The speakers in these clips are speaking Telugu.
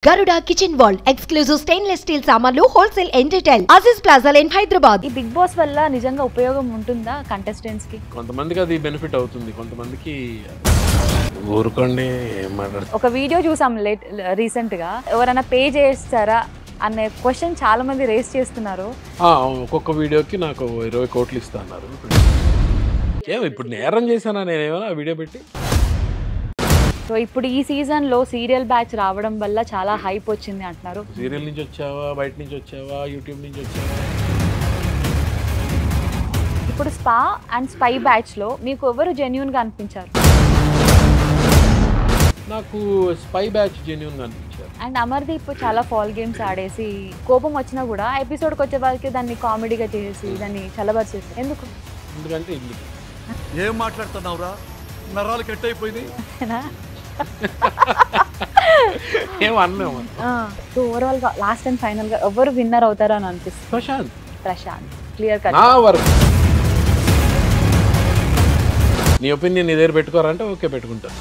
Garuda Kitchen World exclusive stainless steel సామాన్లు wholesale and retail Aziz Plaza in Hyderabad. ఈ బిగ్ బాస్ వల్ల నిజంగా ఉపయోగం ఉంటుందా కంటెస్టెంట్స్ కి? కొంతమందికి అది బెనిఫిట్ అవుతుంది, కొంతమందికి ఊరుకోండి ఏం మాట్లాడుతుంది. ఒక వీడియో చూసాం రీసెంట్ గా, ఎవరైనా పే చేస్తారా అనే క్వశ్చన్ చాలా మంది రేస్ చేస్తున్నారు. ఒక్కొక్క వీడియోకి నాకు 20 కోట్లు ఇస్తా అన్నారు. ఏమో ఇప్పుడు నేరం చేశానా నేనేమైనా వీడియో పెట్టి? సో ఇప్పుడు ఈ సీజన్ లో సీరియల్ బ్యాచ్ రావడం వల్ల చాలా హైప్ వచ్చింది అంటున్నారు. సీరియల్ నుంచి వచ్చావా, బయట నుంచి వచ్చావా, యూట్యూబ్ నుంచి వచ్చావా? ఇప్పుడు స్పా అండ్ స్పై బ్యాచ్ లో మీకు ఎవరు జెన్యూన్ గా అనిపించారు? నాకు స్పై బ్యాచ్ జెన్యూన్ గా అనిపించారు. అండ్ అమర్దీప్ చాలా ఫాల్ గేమ్స్ ఆడేసి కోపం వచ్చినా కూడా ఎపిసోడ్కి వచ్చే వాళ్ళకి దాన్ని కామెడీగా చేసి దాన్ని చల్లబరిచేసి ఎందుకు? ఎందుకంటే ఏం మాట్లాడుతున్నావురా, నరాలు కట్ అయిపోయింది. ఏమన్నాము. సో ఓవరాల్ గా లాస్ట్ అండ్ ఫైనల్ గా ఎవరు విన్నర్ అవుతారో అని అనిపిస్తుంది? Prashanth clear cut. నా వరకు నీ ఒపీనియన్ నీ దగ్గర పెట్టుకోరంటే ఓకే పెట్టుకుంటాను.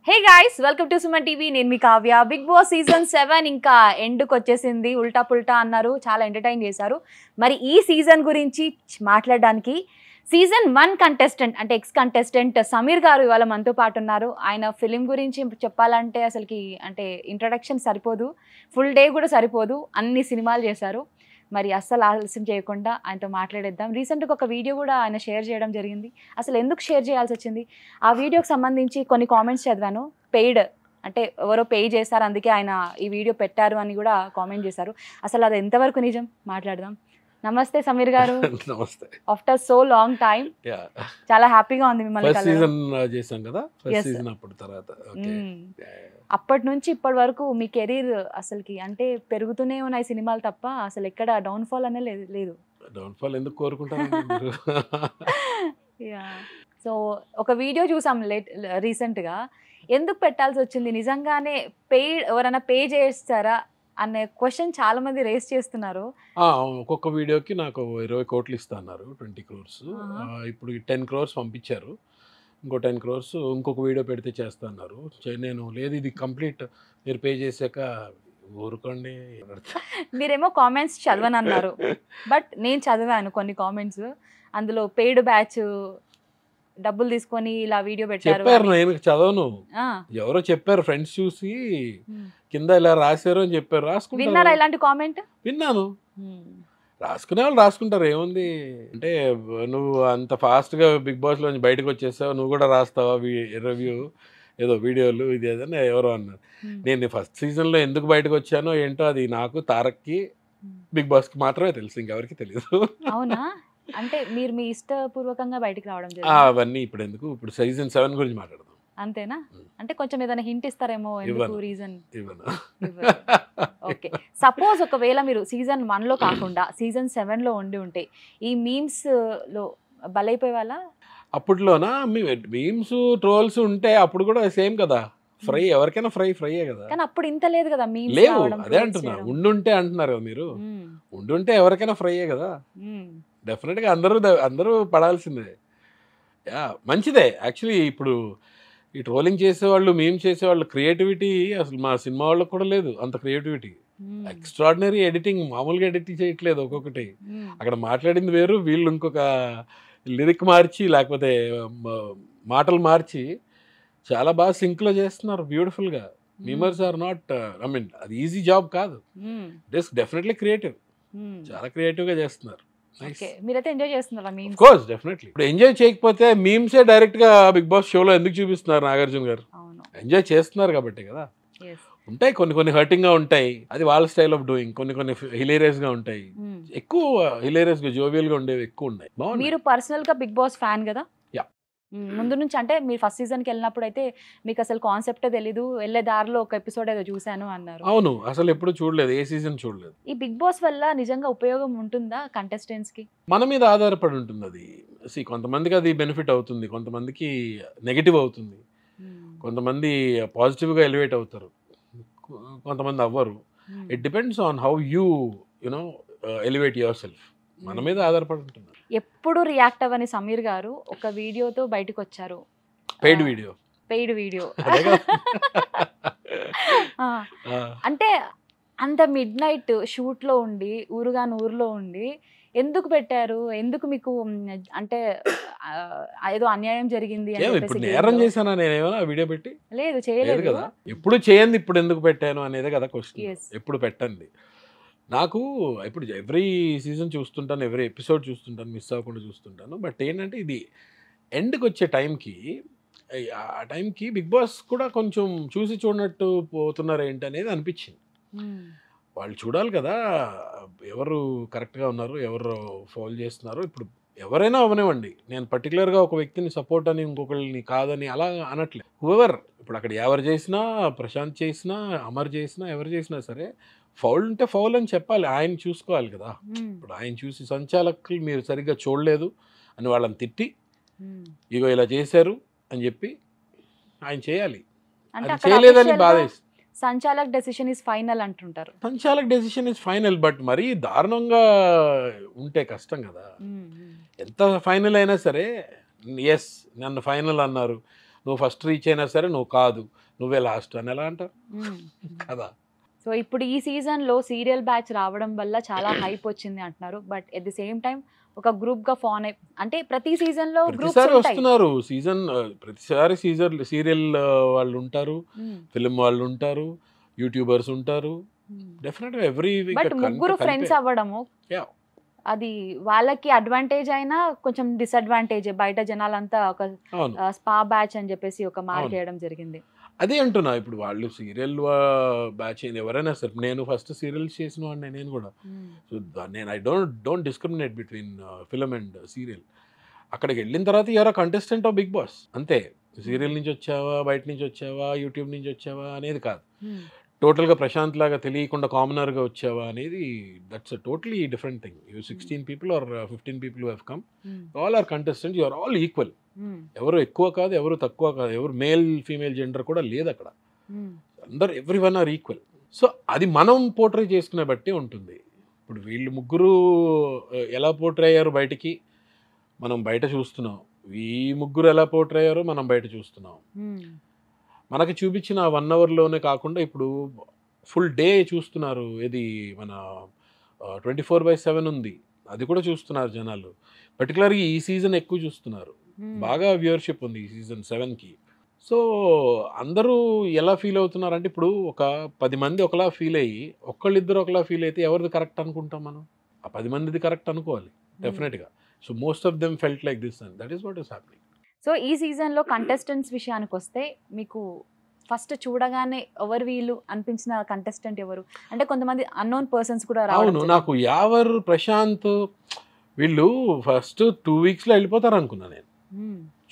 Hey guys, welcome to Suman TV. నేను మీ కావ్య. బిగ్ బాస్ సీజన్ 7 ఇంకా ఎండ్కి వచ్చేసింది. ఉల్టా పుల్టా అన్నారు, చాలా ఎంటర్టైన్ చేశారు. మరి ఈ సీజన్ గురించి మాట్లాడడానికి సీజన్ 1 కంటెస్టెంట్ అంటే ఎక్స్ కంటెస్టెంట్ సమీర్ గారు ఇవాళ మనతో పాటు ఉన్నారు. ఆయన ఫిలిం గురించి చెప్పాలంటే అసలుకి అంటే ఇంట్రడక్షన్ సరిపోదు, ఫుల్ డే కూడా సరిపోదు, అన్ని సినిమాలు చేశారు. మరి అస్సలు ఆలస్యం చేయకుండా ఆయనతో మాట్లాడేద్దాం. రీసెంట్గా ఒక వీడియో కూడా ఆయన షేర్ చేయడం జరిగింది. అసలు ఎందుకు షేర్ చేయాల్సి వచ్చింది? ఆ వీడియోకి సంబంధించి కొన్ని కామెంట్స్ చదివాను. పెయిడ్ అంటే ఎవరో పే చేశారు, అందుకే ఆయన ఈ వీడియో పెట్టారు అని కూడా కామెంట్ చేశారు. అసలు అది ఎంతవరకు నిజం మాట్లాడదాం. నమస్తే సమీర్ గారు. నమస్తే. ఆఫ్టర్ సో లాంగ్ టైం చాలా హ్యాపీగా ఉంది మిమ్మల్ని ఫస్ట్ సీజన్ చేసాం కదా, ఫస్ట్ సీజన్ అప్పుడు తర్వాత అప్పటి నుంచి ఇప్పటి వరకు మీ కెరీర్ అసలుకి అంటే పెరుగుతూనే ఉన్నాయి సినిమాలు తప్ప అసలు ఎక్కడ డౌన్ఫాల్ అనే లేదు. డౌన్ఫాల్ ఎందుకు కోరుకుంటారు? సో ఒక వీడియో చూసాం రీసెంట్ గా, ఎందుకు పెట్టాల్సి వచ్చింది? నిజంగానే ఎవరైనా పే చేస్తారా అనే క్వశ్చన్ చాలా మంది రేస్ చేస్తున్నారు. ఒక్కొక్క వీడియోకి నాకు 20 కోట్లు ఇస్తా అన్నారు, 20 crores. ఇప్పుడు 10 crores పంపించారు. ఇంకో 10 crores ఇంకొక వీడియో పెడితే చేస్తా అన్నారు. నేను లేదు, ఇది కంప్లీట్ మీరు పే చేశాక ఊరుకోండి. మీరేమో కామెంట్స్ చదవనన్నారు, బట్ నేను చదివాను కొన్ని కామెంట్స్. అందులో పెయిడ్ బ్యాచ్ డబ్బులు తీసుకొని ఇలా వీడియో పెట్టారు. చెప్పారు, నేను చదవను, ఎవరో చెప్పారు, ఫ్రెండ్స్ చూసి కింద ఇలా రాశారు అని చెప్పారు. విన్నారా ఇలాంటి కామెంట్? విన్నాను. రాసుకునే వాళ్ళు రాసుకుంటారు, ఏముంది అంటే. నువ్వు అంత ఫాస్ట్గా బిగ్ బాస్ లోంచి బయటకు వచ్చేసావు, నువ్వు కూడా రాస్తావా రివ్యూ ఏదో వీడియోలు ఇది ఏదన్నా ఎవరో అన్నారు. నేను ఫస్ట్ సీజన్లో ఎందుకు బయటకు వచ్చానో ఏంటో అది నాకు, తారక్కి, బిగ్ బాస్కి మాత్రమే తెలుసు, ఇంకెవరికి తెలియదు. అవునా? అంటే మీరు మీ ఇష్టపూర్వకంగా బయటకి రావడం అవన్నీ ఇప్పుడు ఎందుకు, ఇప్పుడు సీజన్ 7 గురించి మాట్లాడదాం. అంతేనా? అంటే కొంచెం ఏదైనా హింట్ ఇస్తారేమో ఎందుకు రీజన్? ఓకే, సపోజ్ ఒకవేళ మీరు సీజన్ 1లో కాకుండా సీజన్ 7లో ఉండి ఉంటే ఈ మీమ్స్ లో బలైపోయే వాళ్ళ? అప్పట్లోనా మీమ్స్ ట్రోల్స్ ఉంటే అప్పుడు కూడా సేమ్ కదా, ఫ్రై ఎవరికైనా ఫ్రైయే కదా. కానీ అప్పుడు ఇంత లేదు కదా మీమ్స్. లేవు, అదే అంటున్నా, ఉండుంటే అంటున్నారు కదా మీరు. ఉండుంటే ఎవరికైనా ఫ్రైయే కదా. డెఫినెట్గా అందరూ పడాల్సిందే. మంచిదే యాక్చువల్లీ. ఇప్పుడు ఈ ట్రోలింగ్ చేసేవాళ్ళు, మీమ్ చేసేవాళ్ళు క్రియేటివిటీ అసలు మా సినిమా వాళ్ళకి కూడా లేదు అంత క్రియేటివిటీ. ఎక్స్ట్రాడినరీ ఎడిటింగ్, మామూలుగా ఎడిటింగ్ చేయట్లేదు. ఒక్కొక్కటి అక్కడ మాట్లాడింది వేరు, వీళ్ళు ఇంకొక లిరిక్ మార్చి లేకపోతే మాటలు మార్చి చాలా బాగా సింక్లో చేస్తున్నారు బ్యూటిఫుల్గా. Memers are not, I mean అది ఈజీ జాబ్ కాదు. ఇట్ ఈస్ డెఫినెట్లీ క్రియేటివ్, చాలా క్రియేటివ్గా చేస్తున్నారు. మీరైతే ఎంజాయ్ చేస్తున్నారా? Of course definitely. ఇప్పుడు ఎంజాయ్ చేయకపోతే మీమ్సే డైరెక్ట్గా బిగ్ బాస్ షోలో ఎందుకు చూపిస్తున్నారు? నాగార్జున గారు ఎంజాయ్ చేస్తున్నారు కాబట్టి కదా. ఉంటాయి కొన్ని హర్టింగ్గా ఉంటాయి, అది వాళ్ళ స్టైల్ ఆఫ్ డూయింగ్. కొన్ని హిలేరియస్గా ఉంటాయి, ఎక్కువ హిలేరియస్గా జోవియల్గా ఉండేవి ఎక్కువ ఉన్నాయి. మీరు పర్సనల్గా బిగ్ బాస్ ఫ్యాన్ కదా ముందు నుంచి? అంటే మీరు ఫస్ట్ సీజన్కి వెళ్ళినప్పుడు అయితే మీకు అసలు కాన్సెప్టే తెలీదు, వెళ్ళే దారిలో ఒక ఎపిసోడ్ ఏదో చూశాను అన్నారు. అవును, అసలు ఎప్పుడు చూడలేదు, ఏ సీజన్ చూడలేదు. ఈ బిగ్ బాస్ వల్ల నిజంగా ఉపయోగం ఉంటుందా కంటెస్టెంట్స్కి? మన మీద ఆధారపడి ఉంటుంది అది. కొంతమందికి అది బెనిఫిట్ అవుతుంది, కొంతమందికి నెగిటివ్ అవుతుంది. కొంతమంది పాజిటివ్గా ఎలివేట్ అవుతారు, కొంతమంది అవ్వరు. It depends on how you you know elevate your self. మన మీద ఆధారపడి ఉంటుంది. ఎప్పుడు రియాక్ట్ అవ్వని సమీర్ గారు ఒక వీడియోతో బయటకు వచ్చారు. Paid video. Paid video. అదే కదా. అంటే అంత మిడ్ నైట్ షూట్ లో ఉండి ఊరులో ఉండి ఎందుకు పెట్టారు? ఎందుకు మీకు అంటే ఏదో అన్యాయం జరిగింది అని ఇప్పుడు చెప్పేసి నేరం game లో? చేశానా నేనేమైనా వీడియో పెట్టి? లేదు లేదు చేయలేదు కదా. ఎప్పుడు చేయండి ఇప్పుడు ఎందుకు పెట్టాను అనేది కదా క్వశ్చన్. Yes. ఎప్పుడు పెట్టండి. నాకు ఇప్పుడు ఎవ్రీ సీజన్ చూస్తుంటాను, ఎవ్రీ ఎపిసోడ్ చూస్తుంటాను, మిస్ అవ్వకుండా చూస్తుంటాను. బట్ ఏంటంటే ఇది ఎండ్కి వచ్చే టైంకి ఆ టైంకి బిగ్ బాస్ కూడా కొంచెం చూసి చూడనట్టు పోతున్నారు ఏంటి అనేది అనిపించింది. వాళ్ళు చూడాలి కదా ఎవరు కరెక్ట్గా ఉన్నారు, ఎవరు ఫౌల్ చేస్తున్నారు. ఇప్పుడు ఎవరైనా అవనివ్వండి, నేను పర్టికులర్గా ఒక వ్యక్తిని సపోర్ట్ అని ఇంకొకరిని కాదని అలా అనట్లేదు. హూఎవర్ ఇప్పుడు అక్కడ ఎవరు చేసినా, ప్రశాంత్ చేసినా, అమర్ చేసినా, ఎవరు చేసినా సరే ఫౌల్ ఉంటే ఫౌల్ అని చెప్పాలి. ఆయన చూసుకోవాలి కదా. ఇప్పుడు ఆయన చూసి సంచాలకులు మీరు సరిగ్గా చూడలేదు అని వాళ్ళని తిట్టి ఇగో ఇలా చేశారు అని చెప్పి ఆయన చేయాలి. అంటే అది అక్కడ చేయలేదని official గా బాధేస్తుంది. సంచాలక్ డెసిషన్ ఇస్ ఫైనల్ అంటుంటారు. సంచాలక్ డెసిషన్ ఇస్ ఫైనల్. బట్ మరీ దారుణంగా ఉంటే కష్టం కదా. ఎంత ఫైనల్ అయినా సరే ఎస్ నన్ను ఫైనల్ అన్నారు, నువ్వు ఫస్ట్ రీచ్ అయినా సరే నువ్వు కాదు, నువ్వే లాస్ట్ అని ఎలా అంటారు కదా. సో ఇప్పుడు ఈ సీజన్ లో సీరియల్ బ్యాచ్ రావడం వల్ల చాలా హైప్ వచ్చింది అంటున్నారు. But at the same time ఒక గ్రూప్ గా ఫాన్ అంటే ప్రతి సీజన్ లో గ్రూప్స్ ప్రతిసారి ఉంటాయి. వస్తున్నారు సీజన్, ప్రతిసారి సీరియల్ వాళ్ళు ఉంటారు, ఫిల్మ్ వాళ్ళు ఉంటారు, యూట్యూబర్స్ ఉంటారు. డెఫినెట్గా ఎవ్రీ వీక్. బట్ ముగ్గురు ఫ్రెండ్స్ అవ్వడము అది వాళ్ళకి అడ్వాంటేజ్ అయినా కొంచెం డిసడ్వాంటేజ్. బయట జనాలంతా ఒక స్పా బ్యాచ్ అని చెప్పేసి ఒక మార్క్ చేయడం జరిగింది. అదే అంటున్నా. ఇప్పుడు వాళ్ళు సీరియల్ బ్యాచ్ ఎవరైనా సరే, నేను ఫస్ట్ సీరియల్స్ చేసిన వాడిని నేను కూడా. సో నేను I don't discriminate between film and serial. అక్కడికి వెళ్ళిన తర్వాత ఎవరో కంటెస్టెంట్ ఆఫ్ బిగ్ బాస్ అంతే. సీరియల్ నుంచి వచ్చావా, బయట నుంచి వచ్చావా, యూట్యూబ్ నుంచి వచ్చావా అనేది కాదు. టోటల్గా ప్రశాంత్ లాగా తెలియకుండా కామనర్గా వచ్చావా అనేది that's a totally different thing. You 16 people or 15 people who have come, all are contestants, you are all equal. ఎవరు ఎక్కువ కాదు, ఎవరు తక్కువ కాదు, ఎవరు మేల్ ఫీమేల్ జెండర్ కూడా లేదు అక్కడ. అందరు every one or equal. So అది మనం పోర్ట్రే చేసుకునే బట్టి ఉంటుంది. ఇప్పుడు వీళ్ళు ముగ్గురు ఎలా పోర్ట్రే అయ్యారు బయటికి మనం బయట చూస్తున్నాం, ఈ ముగ్గురు ఎలా పోర్ట్రే అయ్యారో మనం బయట చూస్తున్నాం. మనకి చూపించిన 1 hourలోనే కాకుండా ఇప్పుడు ఫుల్ డే చూస్తున్నారు. ఇది మన 24/7 ఉంది, అది కూడా చూస్తున్నారు జనాలు. పర్టికులర్గా ఈ సీజన్ ఎక్కువ చూస్తున్నారు, బాగా వ్యూవర్షిప్ ఉంది ఈ సీజన్ 7కి. సో అందరూ ఎలా ఫీల్ అవుతున్నారు అంటే ఇప్పుడు ఒక 10 మంది ఒకలా ఫీల్ అయ్యి ఒక్కళ్ళిద్దరు ఒకలా ఫీల్ అయితే ఎవరిది కరెక్ట్ అనుకుంటాం మనం? ఆ 10 మందిది కరెక్ట్ అనుకోవాలి డెఫినెట్గా. So most of them felt like this and that is what is happening. So ఈ సీజన్లో కంటెస్టెంట్స్ విషయానికి వస్తే మీకు ఫస్ట్ చూడగానే ఎవరు వీళ్ళు అనిపించిన కంటెస్టెంట్ ఎవరు? అంటే కొంతమంది అన్నోన్ పర్సన్స్ కూడా రావడం. అవును, నాకు యావర్, ప్రశాంత్ వీళ్ళు ఫస్ట్ 2 weeksలో వెళ్ళిపోతారు అనుకున్నా నేను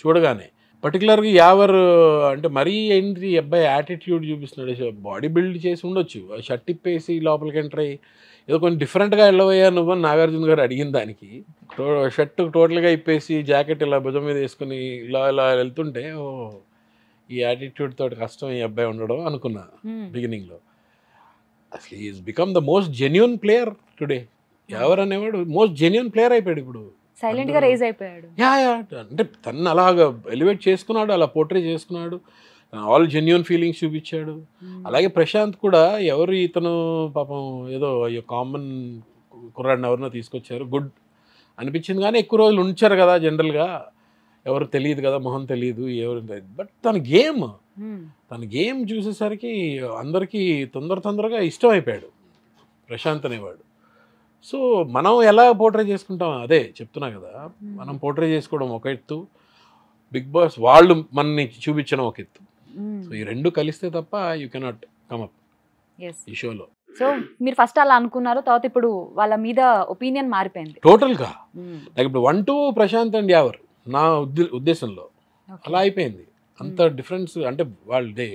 చూడగానే. పర్టికులర్గా యావర్ అంటే మరీ ఏంటి అబ్బాయి యాటిట్యూడ్ చూపిస్తున్నాడు. బాడీ బిల్డ్ చేసి ఉండొచ్చు, షర్ట్ ఇప్పేసి లోపలికి ఎంటర్ అయ్యి ఏదో కొంచెం డిఫరెంట్గా వెళ్ళబోయా నువ్వు అని నాగార్జున గారు అడిగిన దానికి షర్ట్ టోటల్గా ఇప్పేసి జాకెట్ ఇలా భుజం మీద వేసుకుని ఇలా ఇలా వెళ్తుంటే ఓ ఈ యాటిట్యూడ్ తోటి కష్టం ఈ అబ్బాయి ఉండడం అనుకున్నా బిగినింగ్లో. అసలు is become the most genuine player today. ఎవరు అనేవాడు మోస్ట్ జెన్యున్ ప్లేయర్ అయిపోయాడు ఇప్పుడు. సైలెంట్ గా రేజ్ అయిపోయాడు. యా అంటే తను అలాగా ఎలివేట్ చేసుకున్నాడు, అలా పోర్ట్రే చేసుకున్నాడు, ఆల్ జెన్యున్ ఫీలింగ్స్ చూపించాడు. అలాగే ప్రశాంత్ కూడా ఎవరు ఇతను పాపం ఏదో కామన్ కుర్రాడిని ఎవరినో తీసుకొచ్చారు, గుడ్ అనిపించింది. కానీ ఎక్కువ రోజులు ఉంచారు కదా జనరల్గా, ఎవరు తెలియదు కదా, మొహం తెలియదు ఎవరు. బట్ తన గేమ్ చూసేసరికి అందరికీ తొందరగా ఇష్టం అయిపోయాడు ప్రశాంత్ అనేవాడు. సో మనం ఎలా పోర్ట్రే చేసుకుంటాం అదే చెప్తున్నా కదా. మనం పోర్ట్రే చేసుకోవడం ఒక ఎత్తు, బిగ్ బాస్ వాళ్ళు మనని చూపించడం ఒక ఎత్తు. సో ఈ రెండు కలిస్తే తప్ప యూ కెనాట్ కమ్ అప్ ఈ షోలో. సో మీరు ఫస్ట్ అలా అనుకున్నారు, తర్వాత ఇప్పుడు వాళ్ళ మీద ఒపీనియన్ మారిపోయింది టోటల్గా. లైక్ ఇప్పుడు 1-2 ప్రశాంత్ అండ్ యావర్ నా ఉద్దేశంలో అలా అయిపోయింది. అంత డిఫరెన్స్ అంటే వాళ్ళు దే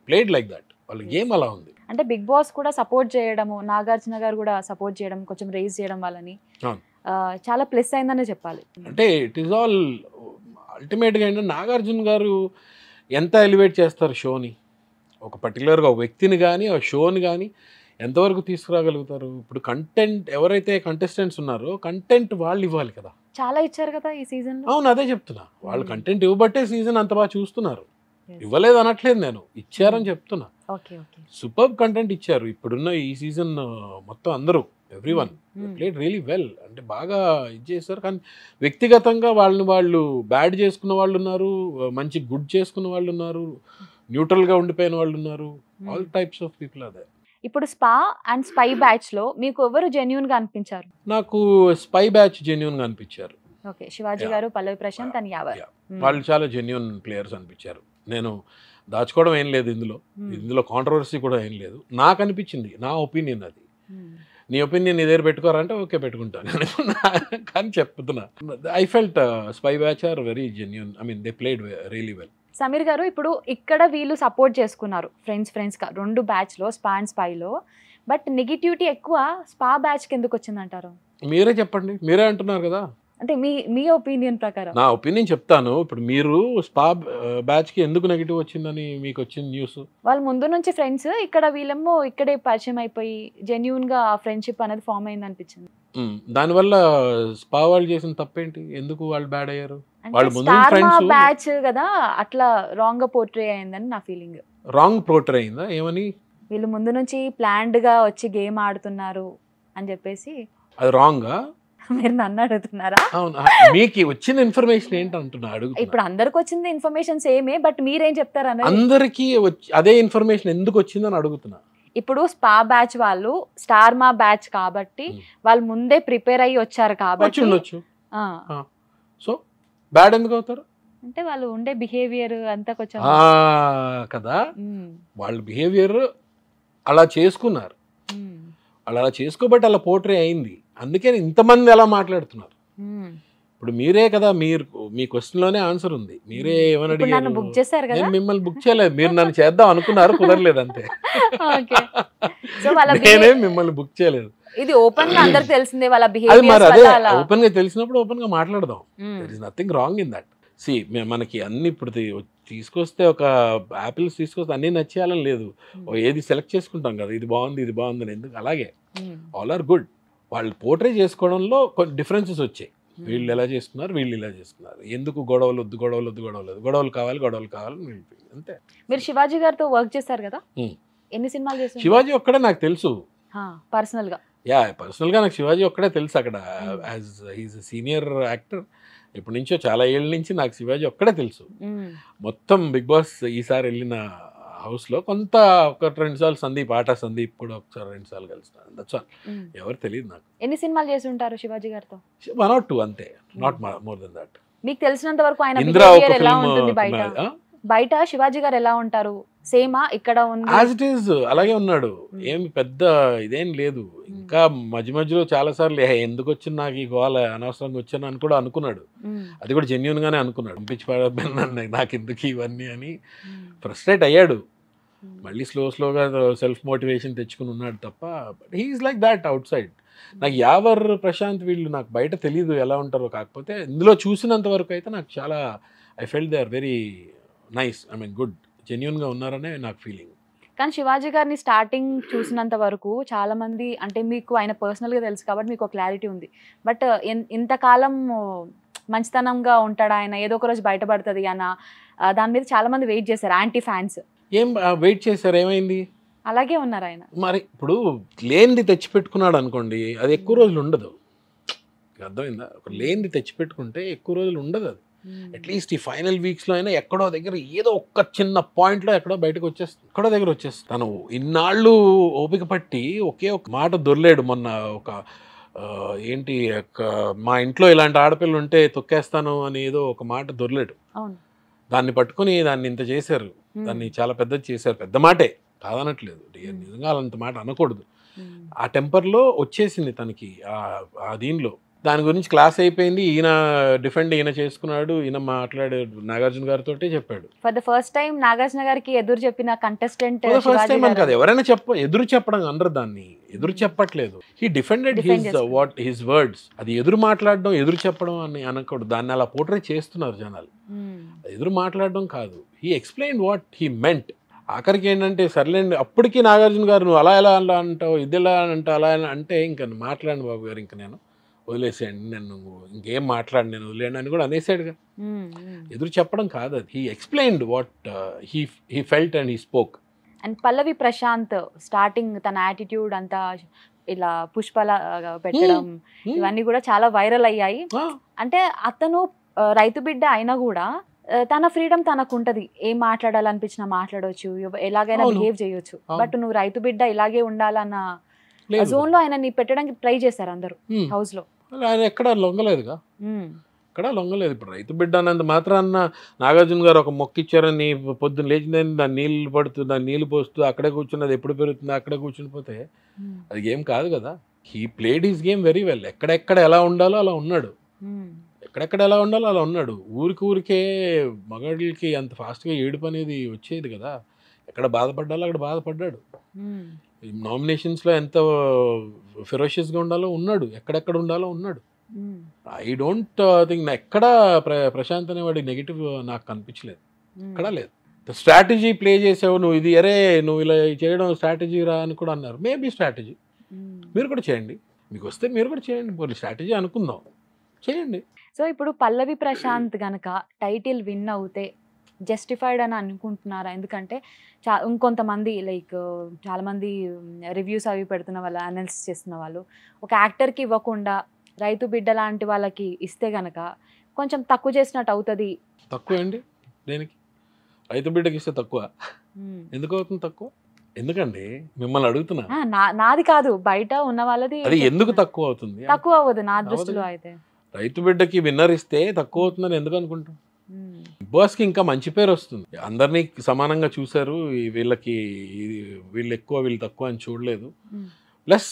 ప్లేడ్ లైక్ దట్, వాళ్ళ గేమ్ అలా ఉంది. అంటే బిగ్ బాస్ కూడా సపోర్ట్ చేయడము, నాగార్జున గారు కూడా సపోర్ట్ చేయడం, కొంచెం రేజ్ చేయడం వాళ్ళని చాలా ప్లస్ అయిందనే చెప్పాలి. అంటే ఇట్ ఈస్ ఆల్ అల్టిమేట్గా ఏంటంటే నాగార్జున గారు ఎంత ఎలివేట్ చేస్తారు షోని, ఒక పర్టికులర్గా ఒక వ్యక్తిని కానీ ఒక షోని కానీ ఎంతవరకు తీసుకురాగలుగుతారు. ఇప్పుడు కంటెంట్ ఎవరైతే కంటెస్టెంట్స్ ఉన్నారో కంటెంట్ వాళ్ళు ఇవ్వాలి కదా. చాలా ఇచ్చారు కదా ఈ సీజన్. అవును, అదే చెప్తున్నా. వాళ్ళు కంటెంట్ ఇవ్వబట్టే సీజన్ అంత బాగా చూస్తున్నారు. ఇవ్వలేదు అనట్లేదు, నేను ఇచ్చారని చెప్తున్నా. Okay okay. సూపర్ కంటెంట్ ఇచ్చారు. ఇప్పుడున్న ఈ సీజన్ మొత్తం అందరూ ఎవ్రీవన్ ప్లేడ్ రియలీ వెల్. అంటే బాగా ఇది చేశారు. కానీ వ్యక్తిగతంగా వాళ్ళు బ్యాడ్ చేసుకున్న వాళ్ళు ఉన్నారు, మంచి గుడ్ చేసుకున్న వాళ్ళు ఉన్నారు, న్యూట్రల్గా ఉండిపోయిన వాళ్ళు ఉన్నారు. ఆల్ టైప్స్ ఆఫ్ పీపుల్ అదే. ఇప్పుడు స్పా అండ్ స్పై బ్యాచ్ లో మీకు ఎవరు జెన్యూన్ గా అనిపించారు? నాకు స్పై బ్యాచ్ జెన్యూన్ గా అనిపించారు. ఓకే, శివాజీ గారు, పల్లవి ప్రశాంత్ అండ్ యావర్. వాళ్ళు చాలా జెన్యూన్ ప్లేయర్స్ అనిపించారు. నేను దాచుకోవడం ఏం లేదు ఇందులో కాంట్రవర్సీ కూడా ఏం లేదు. నాకు అనిపించింది, నా ఒపీనియన్ అది. నీ ఒపీనియన్ నీ దగ్గర పెట్టుకోరంటే ఓకే పెట్టుకుంటాను, కానీ చెప్తున్నా I felt spy batch are very genuine. I mean they played really well. Sameer garu, ఇప్పుడు ఇక్కడ వీళ్ళు సపోర్ట్ చేసుకున్నారు ఫ్రెండ్స్గా 2 బ్యాచ్లో, స్పా అండ్ స్పైలో. బట్ నెగిటివిటీ ఎక్కువ స్పా బ్యాచ్కి ఎందుకు వచ్చిందంటారు? మీరే చెప్పండి, మీరే అంటున్నారు కదా. అంటే మీ ఒపీనియన్ ప్రకారం? నా ఒపీనియన్ చెప్తాను. ఇప్పుడు మీరు స్పా బ్యాచ్కి ఎందుకు నెగిటివ్ వచ్చిందని మీకు వచ్చిన న్యూస్? వాళ్ళు ముందు నుంచి ఫ్రెండ్స్, ఇక్కడ వీళ్ళేమో ఇక్కడే పరిచయం అయిపోయి జెన్యూన్గా ఫ్రెండ్షిప్ అనేది ఫామ్ అయింది అనిపించింది. దానివల్ల స్పా వాళ్ళు చేసిన తప్పేంటి? ఎందుకు వాళ్ళు బ్యాడ్ అయ్యారు? వాళ్ళు ముందు ఫ్రెండ్స్ బ్యాచ్ కదా, అట్లా రాంగ్ గా పోర్ట్రే అయిందని నా ఫీలింగ్. రాంగ్ పోర్ట్రే అయిందా? ఏమని? వీళ్ళు ముందు నుంచి ప్లాన్డ్ గా వచ్చి గేమ్ ఆడుతున్నారు అని చెప్పేసి. అది రాంగా? మీరు నన్ను అడుగుతున్నారా? అవునా, మీకు వచ్చిన ఇన్ఫర్మేషన్ ఏంటి అంటున్నా, అడుగు. ఇప్పుడు అందరికి వచ్చింది ఇన్ఫర్మేషన్ సేమే, బట్ మీరేం చెప్తారు అన్నది. అందరికి అదే ఇన్ఫర్మేషన్ ఎందుకు వచ్చిందని అడుగుతున్నా. ఇప్పుడు స్పా బ్యాచ్ వాళ్ళు స్టార్ మా బ్యాచ్ కాబట్టి వాళ్ళు ముందే ప్రిపేర్ అయ్యి వచ్చారు కాబట్టి ఉండొచ్చు. సో బ్యాడ్ ఎందుకు అవుతారు? అంటే వాళ్ళు ఉండే బిహేవియర్ అంతా కొంచెం కదా, వాళ్ళ బిహేవియర్ అలా చేసుకున్నారు. అలా చేసుకోబట్టి అలా పోర్ట్రే అయింది. అందుకే ఇంతమంది అలా మాట్లాడుతున్నారు. ఇప్పుడు మీరే కదా, మీ క్వశ్చన్ లోనే ఆన్సర్ ఉంది. మీరే ఏమని అడిగారు? బుక్ చేశారు కదా. నేను మిమ్మల్ని బుక్ చేయలేదు, మీరు నన్ను చేద్దాం అనుకున్నారు, కుదరలేదు అంతే. నేనే మిమ్మల్ని బుక్ చేయలేదు. ఇది ఓపెన్ గా అందరికి తెలిసిందే వాళ్ళ అది. బిహేవియర్. మరి అదే ఓపెన్ గా తెలిసినప్పుడు ఓపెన్ గా మాట్లాడదాం. There is nothing wrong in that. See మనకి అన్ని ఇప్పుడు తీసుకొస్తే ఒక యాపిల్స్ తీసుకొస్తే అన్ని నచ్చేయాలని లేదు. ఏది సెలెక్ట్ చేసుకుంటాం కదా, ఇది బాగుంది ఇది బాగుంది అని. ఎందుకు? అలాగే ఆల్ ఆర్ గుడ్. వాళ్ళు పోర్ట్రే చేసుకోవడంలో కొన్ని డిఫరెన్సెస్ వచ్చాయి. వీళ్ళు ఎలా చేసుకున్నారు, వీళ్ళు ఇలా చేసుకున్నారు. ఎందుకు గొడవలు వద్దు, గొడవలు కావాలి అంతే. మీరు శివాజీ గారితో వర్క్ చేశారు కదా, ఎన్ని సినిమాలు చేశారు? శివాజీ ఒక్కడే నాకు తెలుసు పర్సనల్ గా. పర్సనల్ గా నాకు శివాజీ ఒక్కడే తెలుసు. అక్కడ యాజ్ హీజ్ సీనియర్ యాక్టర్ ఎప్పటి నుంచో, చాలా ఏళ్ళ నుంచి నాకు శివాజీ ఒక్కడే తెలుసు. మొత్తం బిగ్ బాస్ ఈసారి వెళ్ళిన హౌస్ లో కొంత 1-2 సార్లు సందీప్ కూడా ఒకసారి 2 సార్లు కలుస్తాను. That's all. ఎవరు తెలియదు నాకు. ఎన్ని సినిమాలు చేసి ఉంటారు శివాజీ గారితో? 1 or 2 అంతే, నాట్ మోర్ దెన్ దట్. మీకు తెలిసినంత వరకు ఆయన బిహేవియర్ ఎలా ఉంటుంది బయట శివాజీ గారు ఎలా ఉంటారు? సేమా ఇక్కడ ఉంది? యాజ్ ఇట్ ఈజ్ అలాగే ఉన్నాడు. ఏమి పెద్ద ఇదేం లేదు. ఇంకా మధ్యలో చాలా సార్లు ఎందుకు వచ్చిన నాకు ఈ గోల, అనవసరంగా వచ్చాను అని కూడా అనుకున్నాడు. అది కూడా జెన్యూన్ గానే అనుకున్నాడు. పంపించి నాకు ఎందుకు ఇవన్నీ అని ఫ్రస్ట్రేట్ అయ్యాడు. మళ్ళీ స్లోగా సెల్ఫ్ మోటివేషన్ తెచ్చుకుని ఉన్నాడు తప్ప. But he's like that outside. నాకు యావర్, ప్రశాంత్ వీళ్ళు నాకు బయట తెలియదు ఎలా ఉంటారో. కాకపోతే ఇందులో చూసినంత వరకు అయితే నాకు చాలా I felt they are very nice. I mean good, జెన్యూన్గా ఉన్నారనే నాకు ఫీలింగ్. కానీ శివాజీ గారిని స్టార్టింగ్ చూసినంత వరకు చాలా మంది, అంటే మీకు ఆయన పర్సనల్గా తెలుసు కాబట్టి మీకు క్లారిటీ ఉంది. బట్ ఇంతకాలం మంచితనంగా ఉంటాడు ఆయన, ఏదో ఒక రోజు బయటపడుతుంది అన్న దాని మీద చాలా మంది వెయిట్ చేశారు, యాంటీ ఫ్యాన్స్. ఏం వెయిట్ చేశారు? ఏమైంది? అలాగే ఉన్నారు ఆయన. మరి ఇప్పుడు లేనిది తెచ్చిపెట్టుకున్నాడు అనుకోండి, అది ఎక్కువ రోజులు ఉండదు. అర్థమైందా? ఒక లేనిది తెచ్చిపెట్టుకుంటే ఎక్కువ రోజులు ఉండదు. అది అట్లీస్ట్ ఈ ఫైనల్ వీక్స్లో అయినా ఎక్కడో దగ్గర ఏదో ఒక్క చిన్న పాయింట్లో ఎక్కడో బయటకు వచ్చేస్తుంది, ఎక్కడో దగ్గర వచ్చేస్తుంది. తను ఇన్నాళ్ళు ఓపిక పట్టి ఒకే ఒక మాట దొరలేడు. మొన్న ఒక ఏంటి, మా ఇంట్లో ఇలాంటి ఆడపిల్లలు ఉంటే తొక్కేస్తాను అని ఏదో ఒక మాట దొరలేడు. దాన్ని పట్టుకుని దాన్ని ఇంత చేశారు, దాన్ని చాలా పెద్దది చేశారు. పెద్ద మాటే కాదనట్లేదు, నిజంగా అలాంటి మాట అనకూడదు. ఆ టెంపర్లో వచ్చేసింది తనకి ఆ దీనిలో. దాని గురించి క్లాస్ అయిపోయింది. ఈయన డిఫెండ్ చేసుకున్నాడు, ఈయన మాట్లాడాడు, నాగార్జున గారితో చెప్పాడు. For the first time Nagarjuna గారికి ఎదురు చెప్పిన కంటెస్టెంట్ ఫస్ట్ టైం అని కాదు, ఎవరైనా ఎదురు చెప్పడం అనరు, దాన్ని ఎదురు చెప్పట్లేదు. He defended his words. అది ఎదురు మాట్లాడడం, ఎదురు చెప్పడం అని అనకూడదు. దాన్ని అలా పోర్ట్రే చేస్తున్నారు జనాలు. ఎదురు మాట్లాడడం కాదు, he explain what he meant. ఆఖరికి ఏంటంటే సర్లేండి, అప్పటికి నాగార్జున గారు నువ్వు అలా ఎలా అంటావు, ఇది ఎలా అంటావు, అలా అంటే ఇంకా మాట్లాడండి బాబు గారు, ఇంకా నేను వదిలేసేయండి, నేను ఇంకేం మాట్లాడి నేను వదిలేయండి అని కూడా అనేసాడుగా. ఎదురు చెప్పడం కాదు అది. He explained what he felt and he spoke. And Pallavi Prashanth starting తన యాటిట్యూడ్ అంతా ఇలా పుష్పల పెట్టడం ఇవన్నీ కూడా చాలా వైరల్ అయ్యాయి. అంటే అతను రైతు బిడ్డ అయినా కూడా తన ఫ్రీడమ్ తనకు ఉంటది, ఏం మాట్లాడాలనిపించినా మాట్లాడవచ్చు, ఎలాగైనా బిహేవ్ చేయొచ్చు. బట్ నువ్వు రైతు బిడ్డ ఇలాగే ఉండాలన్న జోన్ లో ఆయన పెట్టడానికి ట్రై చేశారు అందరూ హౌస్ లో. ఆయన ఎక్కడ లొంగలేదుగా, ఎక్కడా లొంగలేదు. ఇప్పుడు రైతు బిడ్డ అన్నంత మాత్రాన్న నాగార్జున గారు ఒక మొక్క ఇచ్చారని పొద్దున్న లేచిందని దాన్ని నీళ్ళు పడుతూ దాన్ని నీళ్ళు పోస్తూ అక్కడే కూర్చున్నది ఎప్పుడు పెరుగుతుంది అక్కడే కూర్చుని పోతే అది గేమ్ కాదు కదా. He played his game very well. ఎక్కడెక్కడ ఎలా ఉండాలో అలా ఉన్నాడు, ఎక్కడెక్కడ ఎలా ఉండాలో అలా ఉన్నాడు. ఊరికే మగాళ్ళకి అంత ఫాస్ట్గా ఏడుపు అనేది వచ్చేది కదా. ఎక్కడ బాధపడ్డాలో అక్కడ బాధపడ్డాడు. నామినేషన్స్లో ఎంత ఫెరోషియస్గా ఉండాలో ఉన్నాడు, ఎక్కడెక్కడ ఉండాలో ఉన్నాడు. ఐ డోంట్ థింక్ ఎక్కడ ప్రశాంత్ అనేవాడి నెగిటివ్ నాకు కనిపించలేదు, ఎక్కడా లేదు. స్ట్రాటజీ ప్లే చేసావు నువ్వు, ఇది అరే నువ్వు ఇలా చేయడం స్ట్రాటజీ రా అని కూడా అన్నారు. మేబీ స్ట్రాటజీ మీరు కూడా చేయండి, మీకు వస్తే మీరు కూడా చేయండి. పోనీ స్ట్రాటజీ అనుకుందాం, చేయండి. సో ఇప్పుడు పల్లవి ప్రశాంత్ గనక టైటిల్ విన్ అవుతే జస్టిఫైడ్ అని అనుకుంటున్నారా? ఎందుకంటే ఇంకొంతమంది లైక్ చాలామంది రివ్యూస్ అవి పెడుతున్న వాళ్ళు, అనాలిసిస్ చేస్తున్న వాళ్ళు, ఒక యాక్టర్కి ఇవ్వకుండా రైతు బిడ్డ లాంటి వాళ్ళకి ఇస్తే గనక కొంచెం తక్కువ చేసినట్టు అవుతుంది. తక్కువ అండి దేనికి? రైతు బిడ్డకి ఇస్తే తక్కువ ఎందుకు అవుతుంది? తక్కువ ఎందుకండి మిమ్మల్ని అడుగుతున్నా. నాది కాదు, బయట ఉన్న వాళ్ళది. అది ఎందుకు తక్కువ అవుతుంది? తక్కువ అవ్వదు నా దృష్టిలో. అయితే రైతు బిడ్డకి విన్నర్ ఇస్తే తక్కువ అవుతుందని ఎందుకు అనుకుంటాం? బిగ్ బాస్కి ఇంకా మంచి పేరు వస్తుంది. అందరినీ సమానంగా చూశారు. వీళ్ళు ఎక్కువ వీళ్ళు తక్కువ అని చూడలేదు. ప్లస్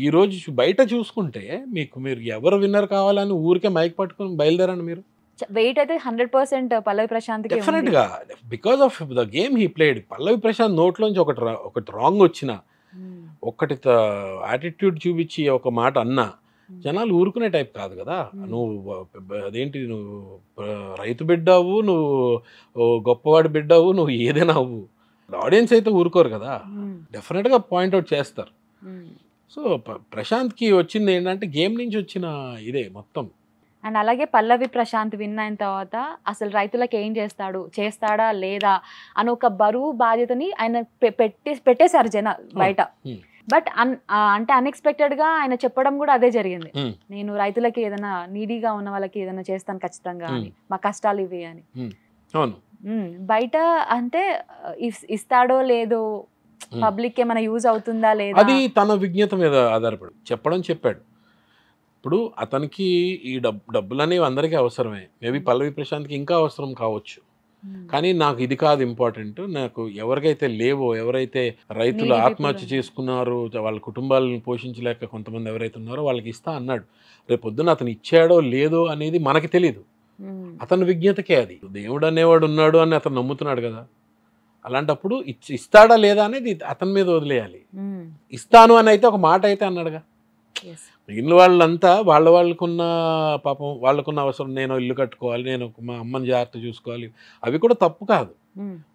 ఈరోజు బయట చూసుకుంటే మీరు ఎవరు విన్నర్ కావాలని ఊరికే మైక్ పట్టుకొని బయలుదేరండి. మీరు వెయిట్ అయితే 100% పల్లవి ప్రశాంత్ డెఫినెట్ గా, because of the game he played. Pallavi Prashanth నోట్లోంచి ఒకటి రాంగ్ వచ్చిన, ఒకటి యాటిట్యూడ్ చూపించి ఒక మాట అన్నా జనాలు ఊరుకునే టైప్ కాదు కదా. నువ్వు అదేంటి, నువ్వు రైతు బిడ్డావు, నువ్వు గొప్పవాడి బిడ్డావు, నువ్వు ఏదైనా అవ్వు, ఆడియన్స్ అయితే ఊరుకోరు కదా, డెఫినెట్గా పాయింట్అవుట్ చేస్తారు. సో ప్రశాంత్కి వచ్చింది ఏంటంటే గేమ్ నుంచి వచ్చిన ఇదే మొత్తం. అండ్ అలాగే పల్లవి ప్రశాంత్ విన్ అయిన తర్వాత అసలు రైతులకు ఏం చేస్తాడా లేదా అని ఒక బరువు బాధ్యతని ఆయన పెట్టేశారు జన బయట. బట్ అంటే అన్ఎక్స్పెక్టెడ్ గా ఆయన చెప్పడం కూడా అదే జరిగింది. నేను రైతులకి ఏదైనా నీడీగా ఉన్న వాళ్ళకి ఏదైనా చేస్తాను ఖచ్చితంగా అని, మా కష్టాలు ఇవి అని. బయట అంటే ఇస్తాడో లేదో, పబ్లిక్ ఏమైనా యూజ్ అవుతుందా లేదా, అది తన విజ్ఞత మీద ఆధారపడి చెప్పాడు. ఇప్పుడు అతనికి ఈ డబ్బులు అనేవి అందరికీ అవసరమే. మేబీ పల్లవి ప్రశాంత్కి ఇంకా అవసరం కావచ్చు. కానీ నాకు ఇది కాదు ఇంపార్టెంట్, నాకు ఎవరికైతే లేవో, ఎవరైతే రైతులు ఆత్మహత్య చేసుకున్నారో, వాళ్ళ కుటుంబాలను పోషించలేక కొంతమంది ఎవరైతే ఉన్నారో వాళ్ళకి ఇస్తా అన్నాడు. రేపు పొద్దున్న అతను ఇచ్చాడో లేదో అనేది మనకి తెలీదు, అతని విజ్ఞతకే అది. దేవుడు అనేవాడు ఉన్నాడు అని అతను నమ్ముతున్నాడు కదా. అలాంటప్పుడు ఇస్తాడా లేదా అనేది అతని మీద వదిలేయాలి. ఇస్తాను అని అయితే ఒక మాట అయితే అన్నాడుగా. మిగిలిన వాళ్ళంతా వాళ్ళకున్న పాపం, వాళ్ళకున్న అవసరం, నేను ఇల్లు కట్టుకోవాలి, నేను మా అమ్మని జాగ్రత్త చూసుకోవాలి, అవి కూడా తప్పు కాదు.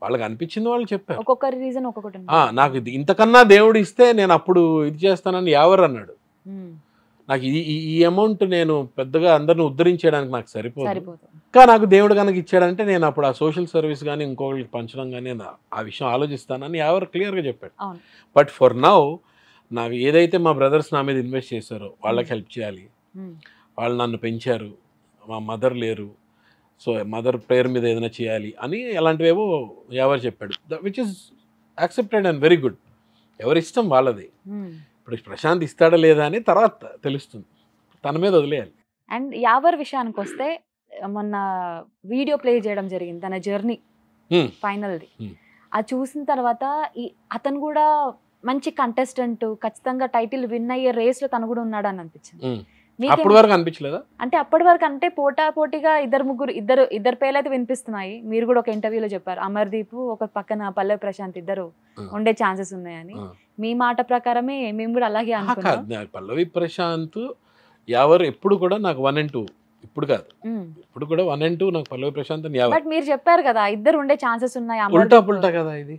వాళ్ళకి అనిపించింది వాళ్ళు చెప్పారు. ఒక్కొక్కరి రీజన్ ఒక్కొక్కటి. నాకు ఇంతకన్నా దేవుడు ఇస్తే నేను అప్పుడు ఇది చేస్తానని ఎవరు అన్నాడు? నాకు ఈ అమౌంట్ నేను పెద్దగా అందరిని ఉద్ధరించడానికి నాకు సరిపోదు. ఇంకా నాకు దేవుడు కనుక ఇచ్చాడంటే నేను అప్పుడు ఆ సోషల్ సర్వీస్ కానీ ఇంకొకరికి పంచడం కానీ ఆ విషయం ఆలోచిస్తానని ఎవరు క్లియర్గా చెప్పాడు. బట్ ఫర్ నౌ నాకు ఏదైతే మా బ్రదర్స్ నా మీద ఇన్వెస్ట్ చేశారో వాళ్ళకి హెల్ప్ చేయాలి. వాళ్ళు నన్ను పెంచారు, మా మదర్ లేరు, సో మదర్ ప్రేయర్ మీద ఏదైనా చేయాలి అని అలాంటివేవో ఎవరు చెప్పాడు. Which is accepted and very good. ఎవరి ఇష్టం వాళ్ళది. ఇప్పుడు ప్రశాంత్ ఇస్తాడా లేదా అని తర్వాత తెలుస్తుంది, తన మీద వదిలేయాలి. అండ్ యావర్ విషయానికి వస్తే మొన్న వీడియో ప్లే చేయడం జరిగింది తన జర్నీ ఫైనల్ది. అది చూసిన తర్వాత అతను కూడా మంచి కంటెస్టెంట్, ఖచ్చితంగా టైటిల్ విన్ అయ్యే రేస్ లో తను కూడా ఉన్నాడు అని అనిపించింది. అప్పటి వరకు అనిపించలేదా? అంటే అప్పటి వరకు అంటే పోటాపోటీగా ఇద్దరు పేర్లు అయితే వినిపిస్తున్నాయి. మీరు కూడా ఒక ఇంటర్వ్యూలో చెప్పారు, అమర్దీప్ ఒక పక్కన పల్లవి ప్రశాంత్ ఇద్దరు ఉండే ఛాన్సెస్ ఉన్నాయని. మీ మాట ప్రకారమే మేము కూడా అలాగే అనుకున్నాం. పల్లవి ప్రశాంత్ ఎవరు ఎప్పుడు కూడా నాకు 1 and 2 ఇప్పుడు కాదు, ఇప్పుడు కూడా 1 and 2 నాకు పల్లవి ప్రశాంత్ అని యావర్. బట్ మీరు చెప్పారు కదా ఇద్దరు ఉండే ఛాన్సెస్ ఉన్నాయి. ఉల్టా పుల్టా కదా ఇది,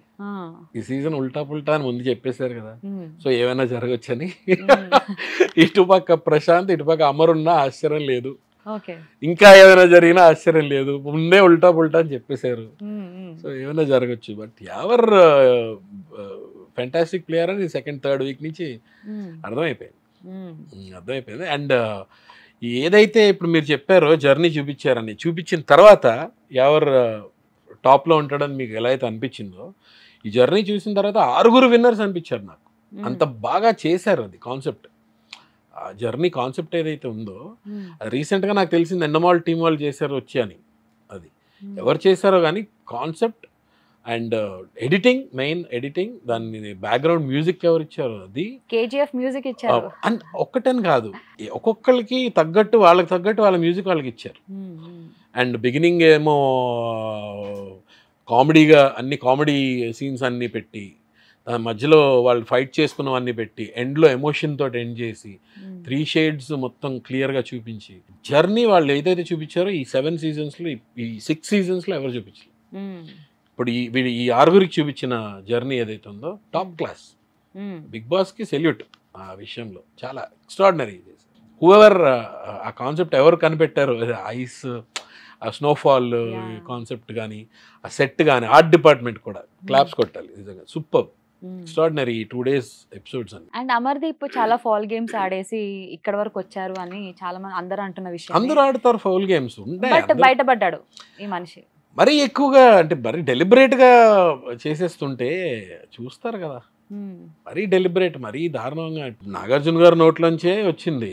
ఈ సీజన్ ఉల్టా పుల్టా అని ముందు చెప్పేశారు కదా. సో ఏమైనా జరగచ్చని ఇటుపక్క ప్రశాంత్ ఇటుపక్క అమర్ ఉన్నా ఆశ్చర్యం లేదు, ఇంకా ఏమైనా జరిగినా ఆశ్చర్యం లేదు, ముందే ఉల్టా పుల్టా అని చెప్పేశారు. సో ఏమైనా జరగచ్చు. బట్ యావర్ ఫ్యాంటాస్టిక్ ప్లేయర్ అని సెకండ్ థర్డ్ వీక్ నుంచి అర్థమైపోయింది. అండ్ ఏదైతే ఇప్పుడు మీరు చెప్పారో జర్నీ చూపించారని, చూపించిన తర్వాత ఎవరు టాప్లో ఉంటాడని మీకు ఎలా అయితే అనిపించిందో, ఈ జర్నీ చూసిన తర్వాత 6 విన్నర్స్ అనిపించారు నాకు. అంత బాగా చేశారు అది కాన్సెప్ట్. ఆ జర్నీ కాన్సెప్ట్ ఏదైతే ఉందో అది రీసెంట్గా నాకు తెలిసింది ఎండమాల్ టీం వాళ్ళు చేశారు వచ్చి అని. అది ఎవరు చేశారో కానీ concept and editing, main editing, దాన్ని బ్యాక్గ్రౌండ్ మ్యూజిక్ ఎవరు ఇచ్చారు, అది KGF మ్యూజిక్ ఇచ్చారు. ఒక్కటని కాదు, ఒక్కొక్కరికి తగ్గట్టు వాళ్ళకి తగ్గట్టు వాళ్ళ మ్యూజిక్ వాళ్ళకి ఇచ్చారు. అండ్ బిగినింగ్ ఏమో కామెడీగా అన్ని కామెడీ సీన్స్ అన్నీ పెట్టి, దాని మధ్యలో వాళ్ళు ఫైట్ చేసుకున్నవన్నీ పెట్టి, ఎండ్లో ఎమోషన్ తోటి ఎండ్ చేసి 3 షేడ్స్ మొత్తం క్లియర్గా చూపించి జర్నీ వాళ్ళు ఏదైతే చూపించారో ఈ 7 సీజన్స్లో, ఈ 6 సీజన్స్లో ఎవరు చూపించారు. ఇప్పుడు ఈ 6 చూపించిన జర్నీ ఏదైతే ఉందో టాప్ క్లాస్. బిగ్ బాస్కి సెల్యూట్ ఆ విషయంలో, చాలా ఎక్స్ట్రాడినరీ చేశారు. హూఎవర్ ఆ కాన్సెప్ట్ ఎవరు కనిపెట్టారో, ఐస్, ఆ స్నోఫాల్ కాన్సెప్ట్ కానీ, ఆ సెట్ కానీ, ఆర్ట్ డిపార్ట్మెంట్ కూడా క్లాప్స్ కొట్టాలి నిజంగా. సూపర్ ఎక్స్ట్రాడినరీ 2 days ఎపిసోడ్స్ అని. అండ్ అమర్దీప్ చాలా ఫౌల్ గేమ్స్ ఆడేసి ఇక్కడ వరకు వచ్చారు అని చాలా మంది అందరూ అంటున్న విషయం. అందరూ ఆడతారు ఫౌల్ గేమ్స్, బట్ బయటపడ్డాడు ఈ మనిషి. మరీ ఎక్కువగా అంటే మరీ డెలిబరేట్గా చేసేస్తుంటే చూస్తారు కదా, మరీ డెలిబరేట్, మరీ దారుణంగా. నాగార్జున గారు నోట్లోంచే వచ్చింది,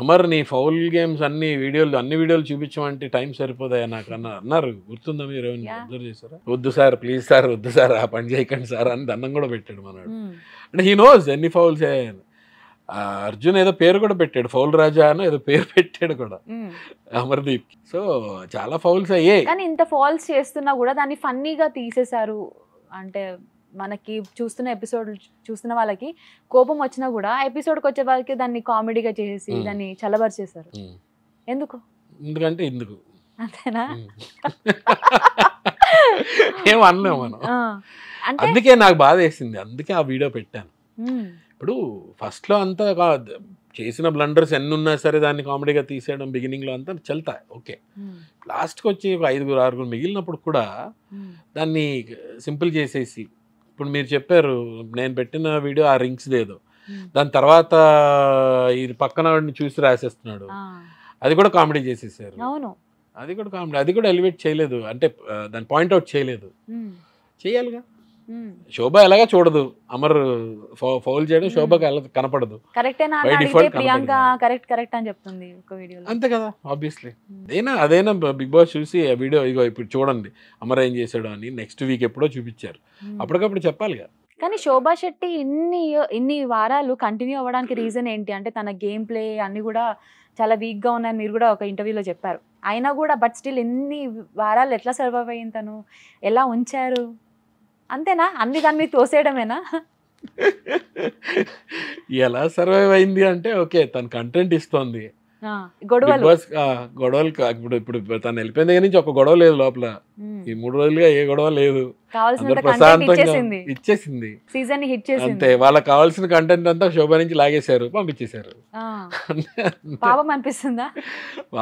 అమర్ నీ ఫౌల్ గేమ్స్ అన్ని వీడియోలు చూపించమంటే టైం సరిపోదాయా నాకు అన్నారు. గుర్తుందా మీరు ఏమైనా అబ్జర్వ్ చేశారా? వద్దు సార్, ప్లీజ్ సార్, వద్దు సార్, ఆ పని చేయకండి సార్ అని దండం కూడా పెట్టాడు మనవాడు. అంటే హీ నోస్ ఎన్ని ఫౌల్స్. అర్జున్ ఏదో పేరు కూడా పెట్టాడు, ఫౌల్ రాజా అని ఏదో పేరు పెట్టాడు కూడా అమర్దీప్. సో చాలా ఫౌల్స్ అయ్యాయి. కానీ ఇంత ఫౌల్స్ చేస్తున్నా కూడా దాన్ని ఫన్నీగా తీసేశారు. అంటే మనకి చూస్తున్న వాళ్ళకి కోపం వచ్చినా కూడా ఎపిసోడ్కి వచ్చే వాళ్ళకి దాన్ని కామెడీగా చేసి దాన్ని చల్లబరిచేశారు. ఎందుకు? ఎందుకు అంతేనా? ఏం అనలేము మనం. అందుకే నాకు బాధ వేసింది, అందుకే ఆ వీడియో పెట్టాను. ఇప్పుడు ఫస్ట్లో అంతా చేసిన బ్లండర్స్ ఎన్ని ఉన్నా సరే దాన్ని కామెడీగా తీసేయడం బిగినింగ్లో అంతా చల్తా ఓకే. లాస్ట్కి వచ్చి ఒక 5-6 మిగిలినప్పుడు కూడా దాన్ని సింపుల్ చేసేసి, ఇప్పుడు మీరు చెప్పారు నేను పెట్టిన వీడియో ఆ రింగ్స్ ఏదో, దాని తర్వాత ఇది పక్కన చూసి రాసేస్తున్నాడు, అది కూడా కామెడీ చేసేసారు. అది కూడా కామెడీ, అది కూడా ఎలివేట్ చేయలేదు, అంటే దాన్ని పాయింట్అవుట్ చేయలేదు. చేయాలిగా. శోభ ఎలాగా చూడదు, అమర్ ఫౌల్ చేయడం శోభకి ఎలా కనపడదు. అంతే కదా, ఆబ్వియస్లీ. అదైనా బిగ్ బాస్ చూసి ఆ వీడియో ఇగో ఇప్పుడు చూడండి అమర్ ఏం చేశాడు అని నెక్స్ట్ వీక్ ఎప్పుడో చూపించారు, అప్పటికప్పుడు చెప్పాలిగా. కానీ శోభా శెట్టి ఇన్ని వారాలు కంటిన్యూ అవ్వడానికి రీజన్ ఏంటి అంటే తన గేమ్ ప్లే అన్ని కూడా చాలా వీక్గా ఉన్నాయని మీరు కూడా ఒక ఇంటర్వ్యూలో చెప్పారు. అయినా కూడా బట్ స్టిల్ ఎన్ని వారాలు ఎట్లా సర్వైవ్ అయ్యింది తను, ఎలా ఉంచారు? అంతేనా? అన్ని దాని మీద తోసేయడమేనా? ఎలా సర్వైవ్ అయింది అంటే ఓకే, తన కంటెంట్ ఇస్తోంది, గొడవలు ఇప్పుడు తను వెళ్ళిపోయిన దగ్గర నుంచి ఒక గొడవ లేదు లోపల. ఈ 3 రోజులుగా ఏ గొడవ లేదు, ప్రశాంతంగా ఇచ్చేసింది, అంతే. వాళ్ళకి కావాల్సిన కంటెంట్ అంతా శోభ నుంచి లాగేశారు, పంపించేశారు.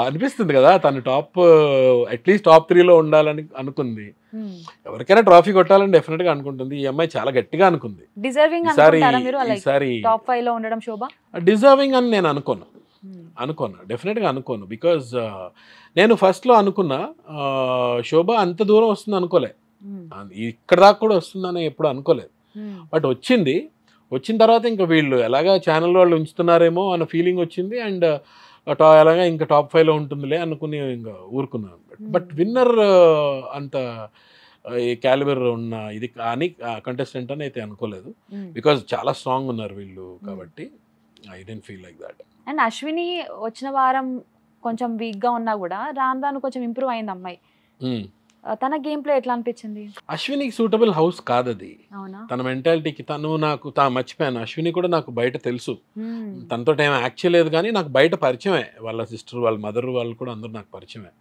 అనిపిస్తుంది కదా, తను అట్లీస్ట్ టాప్ 3లో ఉండాలని అనుకుంది. ఎవరికైనా ట్రాఫీ కొట్టాలని డెఫినెట్ గా అనుకుంటుంది. ఈ అమ్మాయి చాలా గట్టిగా అనుకుంది. డిజర్వింగ్ అని నేను అనుకోను, డెఫినెట్గా అనుకోను. బికాజ్ నేను ఫస్ట్లో అనుకున్నా శోభ అంత దూరం వస్తుంది అనుకోలే, ఇక్కడ దాకా కూడా వస్తుందని ఎప్పుడు అనుకోలేదు. బట్ వచ్చిన తర్వాత ఇంకా వీళ్ళు ఎలాగా ఛానల్ వాళ్ళు ఉంచుతున్నారేమో అన్న ఫీలింగ్ వచ్చింది. అండ్ ఎలాగా ఇంకా టాప్ 5లో ఉంటుందిలే అనుకుని ఇంకా ఊరుకున్నాను. బట్ విన్నర్ అంత ఈ క్యాలిబర్ ఉన్న ఇది కానీ కంటెస్టెంట్ అని అయితే అనుకోలేదు. బికాజ్ చాలా స్ట్రాంగ్ ఉన్నారు వీళ్ళు కాబట్టి I don't feel like that. And Ashwini వచ్చిన వారం కొంచెం వీక్గా ఉన్నా కూడా రాను కొంచెం ఇంప్రూవ్ అయింది అమ్మాయి. తన గేమ్ ప్లే ఎట్లా అనిపించింది? అశ్వినికి సూటబుల్ హౌస్ కాదది. అవునా? తన మెంటాలిటీకి నాకు మర్చిపోయాను. అశ్విని కూడా నాకు బయట తెలుసు, తనతో ఏం యాక్ట్ చేయలేదు కానీ నాకు బయట పరిచయమే. వాళ్ళ సిస్టర్, వాళ్ళ మదర్ వాళ్ళు కూడా అందరూ నాకు పరిచయమే.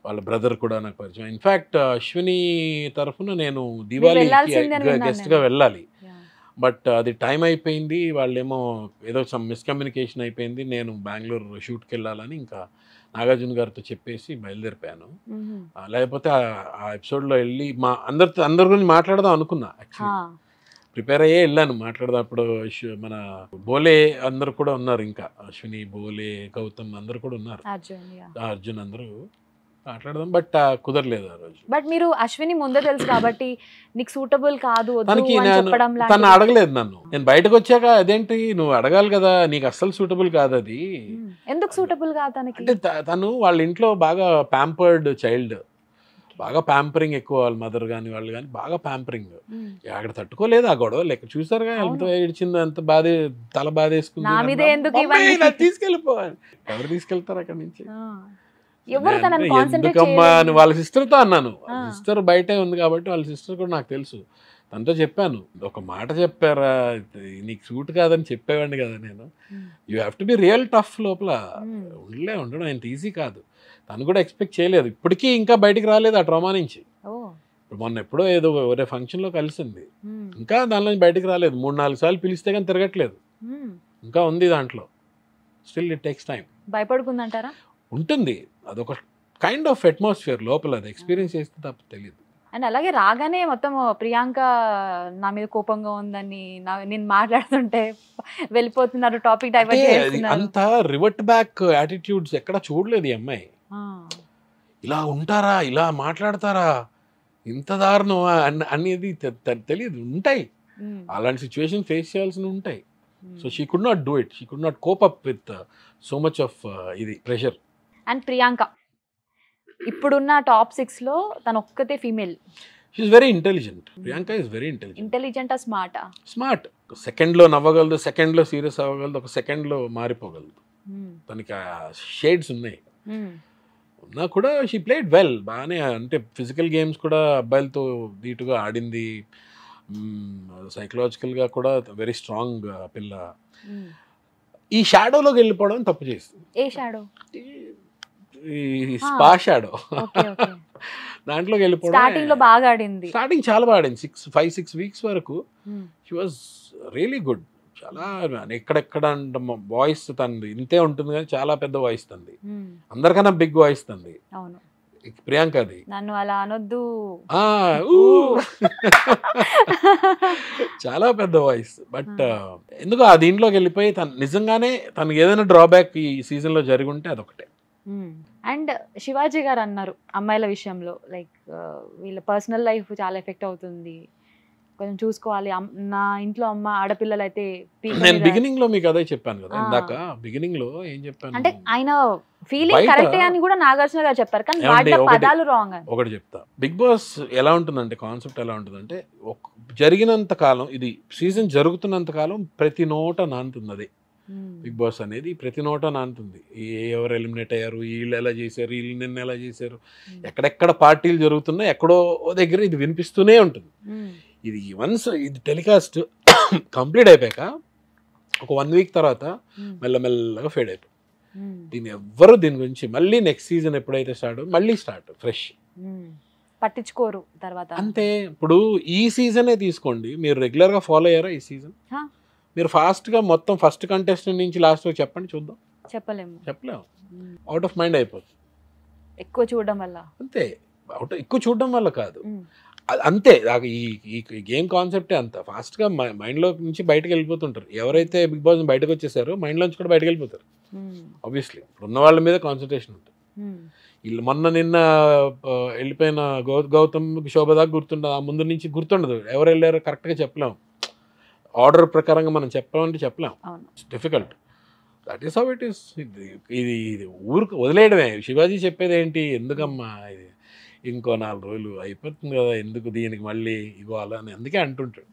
వాళ్ళ బ్రదర్ కూడా నాకు పరిచయం. ఇన్ఫ్యాక్ట్ అశ్విని తరఫున నేను దివాళీకి గెస్ట్గా వెళ్ళాలి, బట్ అది టైం అయిపోయింది. వాళ్ళేమో ఏదో సమ్ మిస్కమ్యూనికేషన్ అయిపోయింది. నేను బెంగళూరు షూట్కి వెళ్ళాలని ఇంకా నాగార్జున గారితో చెప్పేసి బయలుదేరిపోయాను. లేకపోతే ఆ ఎపిసోడ్లో వెళ్ళి అందరి గురించి మాట్లాడదాం అనుకున్నా. యాక్చువల్లీ ప్రిపేర్ అయ్యే వెళ్ళాను మాట్లాడదాం. అప్పుడు మన బోలే అందరు కూడా ఉన్నారు, ఇంకా అశ్విని, బోలే, గౌతమ్ అందరు కూడా ఉన్నారు, అర్జున్ అందరూ మాట్లాడదాం. బట్ కుదరలేదు ఆ రోజు. బట్ మీరు అశ్విని ముందే తెలుసు కాబట్టి నీకు సూటబుల్ కాదు తనకి తను అడగలేదు నన్ను. నేను బయటకు వచ్చాక అదేంటి నువ్వు అడగాలి కదా, నీకు అస్సలు సూటబుల్ కాదు అది. ఎందుకు సూటబుల్ కాదు తనకి? అంటే తను వాళ్ళ ఇంట్లో బాగా ప్యాంపర్డ్ చైల్డ్, బాగా ప్యాంపరింగ్ ఎక్కువ. వాళ్ళ మదర్ కానీ వాళ్ళు కానీ బాగా ప్యాంపరింగ్. అక్కడ తట్టుకోలేదు ఆ గొడవ. లెక్క చూసారుగా ఎంత ఏడ్చిందో, ఎంత తల బాధేసుకుంది. తీసుకెళ్ళిపోవాలి, ఎవరు తీసుకెళ్తారు అక్కడి నుంచి? ఎందుకమ్మా అని వాళ్ళ సిస్టర్తో అన్నాను. సిస్టర్ బయటే ఉంది కాబట్టి వాళ్ళ సిస్టర్ కూడా నాకు తెలుసు. తనతో చెప్పాను, ఒక మాట చెప్పారా, నీకు సూట్ కాదని చెప్పేవాడిని కదా నేను. You have to be real tough. లోపల ఉండడం అంత ఈజీ కాదు. తను కూడా ఎక్స్పెక్ట్ చేయలేదు. ఇప్పటికీ ఇంకా బయటికి రాలేదు ఆ ట్రామా నుంచి. మొన్న ఎప్పుడో ఏదో వేరే ఫంక్షన్లో కలిసింది, ఇంకా దానిలో బయటికి రాలేదు. 3-4 సార్లు పిలిస్తే కానీ తిరగట్లేదు, ఇంకా ఉంది దాంట్లో. Still it takes time. భయపడుకుందంటారా? ఉంటుంది, అదొక కైండ్ ఆఫ్ అట్మాస్ఫియర్ లోపల. అది ఎక్స్పీరియన్స్ చేస్తే తప్ప తెలియదు. అండ్ అలాగే రాగానే మొత్తం ప్రియాంక నా మీద కోపంగా ఉందని నేను మాట్లాడుతుంటే వెళ్ళిపోతున్నారు, టాపిక్ డైవర్ట్ చేస్తున్నారు. అంత రివర్ట్ బ్యాక్ యాటిట్యూడ్స్ ఎక్కడ చూడలేదు ఈ అమ్మాయి. ఇలా ఉంటారా, ఇలా మాట్లాడతారా, ఇంత దారుణం అనేది తెలియదు. ఉంటాయి అలాంటి సిచ్యువేషన్ ఫేస్ చేయాల్సి ఉంటాయి. So she could not do it. She could not cope up with so much of ఇది ప్రెషర్. అండ్ ప్రియాంక ఇప్పుడున్న టాప్ 6లో తను ఒక్కతే female. She is very intelligent. Priyanka is very intelligent. Intelligent స్మార్టా? స్మార్ట్. సెకండ్లో నవ్వగలదు, సెకండ్లో సీరియస్ అవ్వగలదు, ఒక సెకండ్లో మారిపోగలదు. తనకి షేడ్స్ ఉన్నాయి. ఉన్నా కూడా షీ ప్లేడ్ వెల్, బాగానే. అంటే ఫిజికల్ గేమ్స్ కూడా అబ్బాయిలతో ధీటుగా ఆడింది. సైకలాజికల్గా కూడా వెరీ స్ట్రాంగ్ పిల్ల. ఈ షాడోలోకి వెళ్ళిపోవడం తప్పు చేస్తుంది. ఏ షాడో? ఈ స్పా షాడో. దాంట్లోకి వెళ్ళిపోవడం. స్టార్టింగ్ లో బాగా ఆడింది, స్టార్టింగ్ చాలా బాగా ఆడింది. 5-6 వీక్స్ వరకు షీ వాజ్ రియలీ గుడ్. చాలా ఎక్కడెక్కడ వాయిస్ తంది ఇంతే ఉంటుంది కానీ చాలా పెద్ద వాయిస్ తంది, అందరికన్నా బిగ్ వాయిస్ తంది ప్రియాంకది. నన్ను అలా అనొద్దు, చాలా పెద్ద వాయిస్. బట్ ఎందుకు ఆ దీంట్లోకి వెళ్ళిపోయి తను నిజంగానే తనకి ఏదైనా డ్రాబ్యాక్ ఈ సీజన్ లో జరిగి ఉంటే అదొకటే. అండ్ శివాజీ గారు అన్నారు అమ్మాయిల విషయంలో లైక్ వీళ్ళ పర్సనల్ లైఫ్ చాలా ఎఫెక్ట్ అవుతుంది, కొంచెం చూసుకోవాలి. నా ఇంట్లో అమ్మ ఆడపిల్లలు అయితే. నేను బిగినింగ్ లో మీకు అదే చెప్పాను కదా ఇందాక. బిగినింగ్ లో ఏం చెప్పాను అంటే ఆయన ఫీలింగ్ కరెక్టే అని కూడా నాగార్జున గారు చెప్పారు, కానీ వాటిలో పదాలు రాంగ్. ఒకటి చెప్తా, బిగ్ బాస్ ఎలా ఉంటుందంటే కాన్సెప్ట్ ఎలా ఉంటుందంటే జరిగినంత కాలం, ఇది సీజన్ జరుగుతున్నంత కాలం ప్రతి నోట నానుతుంది. అదే బిగ్ బాస్ అనేది ప్రతి నోట నానుతుంది. ఎవరు ఎలిమినేట్ అయ్యారు, వీళ్ళు ఎలా చేశారు, వీళ్ళు నిన్న ఎలా చేశారు, ఎక్కడెక్కడ పార్టీలు జరుగుతున్నాయి, ఎక్కడో దగ్గర ఇది వినిపిస్తూనే ఉంటుంది. ఇది వన్స్ ఇది టెలికాస్ట్ కంప్లీట్ అయిపోయాక ఒక 1 వీక్ తర్వాత మెల్లమెల్లగా ఫేడ్ అయిపోయింది. దీని గురించి మళ్ళీ నెక్స్ట్ సీజన్ ఎప్పుడైతే మళ్ళీ స్టార్ట్ ఫ్రెష్ పట్టించుకోరు తర్వాత అంతే. ఇప్పుడు ఈ సీజనే తీసుకోండి, మీరు రెగ్యులర్గా ఫాలో అయ్యారా ఈ సీజన్? మీరు ఫాస్ట్గా మొత్తం ఫస్ట్ కంటెస్టెంట్ నుంచి లాస్ట్ వరకు చెప్పండి చూద్దాం. చెప్పలేము. అవుట్ ఆఫ్ మైండ్ అయిపోతుంది ఎక్కువ చూడడం వల్ల. అంతే, ఎక్కువ చూడడం వల్ల కాదు, అంతే. ఈ గేమ్ కాన్సెప్టే అంత ఫాస్ట్గా మైండ్లో నుంచి బయటకు వెళ్ళిపోతుంటారు. ఎవరైతే బిగ్ బాస్ బయటకు వచ్చేసారో మైండ్లోంచి కూడా బయటకు వెళ్ళిపోతారు. ఆబ్వియస్లీ ఇప్పుడు ఉన్న వాళ్ళ మీద కాన్సన్ట్రేషన్ ఉంటుంది. వీళ్ళు నిన్న వెళ్ళిపోయిన గౌతమ్ శోభ దాకా గుర్తుండదు, ఆ ముందు నుంచి గుర్తుండదు. ఎవరు వెళ్ళారో కరెక్ట్గా చెప్పలేం. ఆర్డర్ ప్రకారంగా మనం చెప్పామంటే చెప్పలేం. It's difficult. That is how it is. ఇది ఊరికి వదిలేయడమే. శివాజీ చెప్పేది ఏంటి, ఎందుకమ్మా ఇది ఇంకో 4 రోజులు అయిపోతుంది కదా, ఎందుకు దీనికి మళ్ళీ ఇవ్వాలని అందుకే అంటుంటాడు.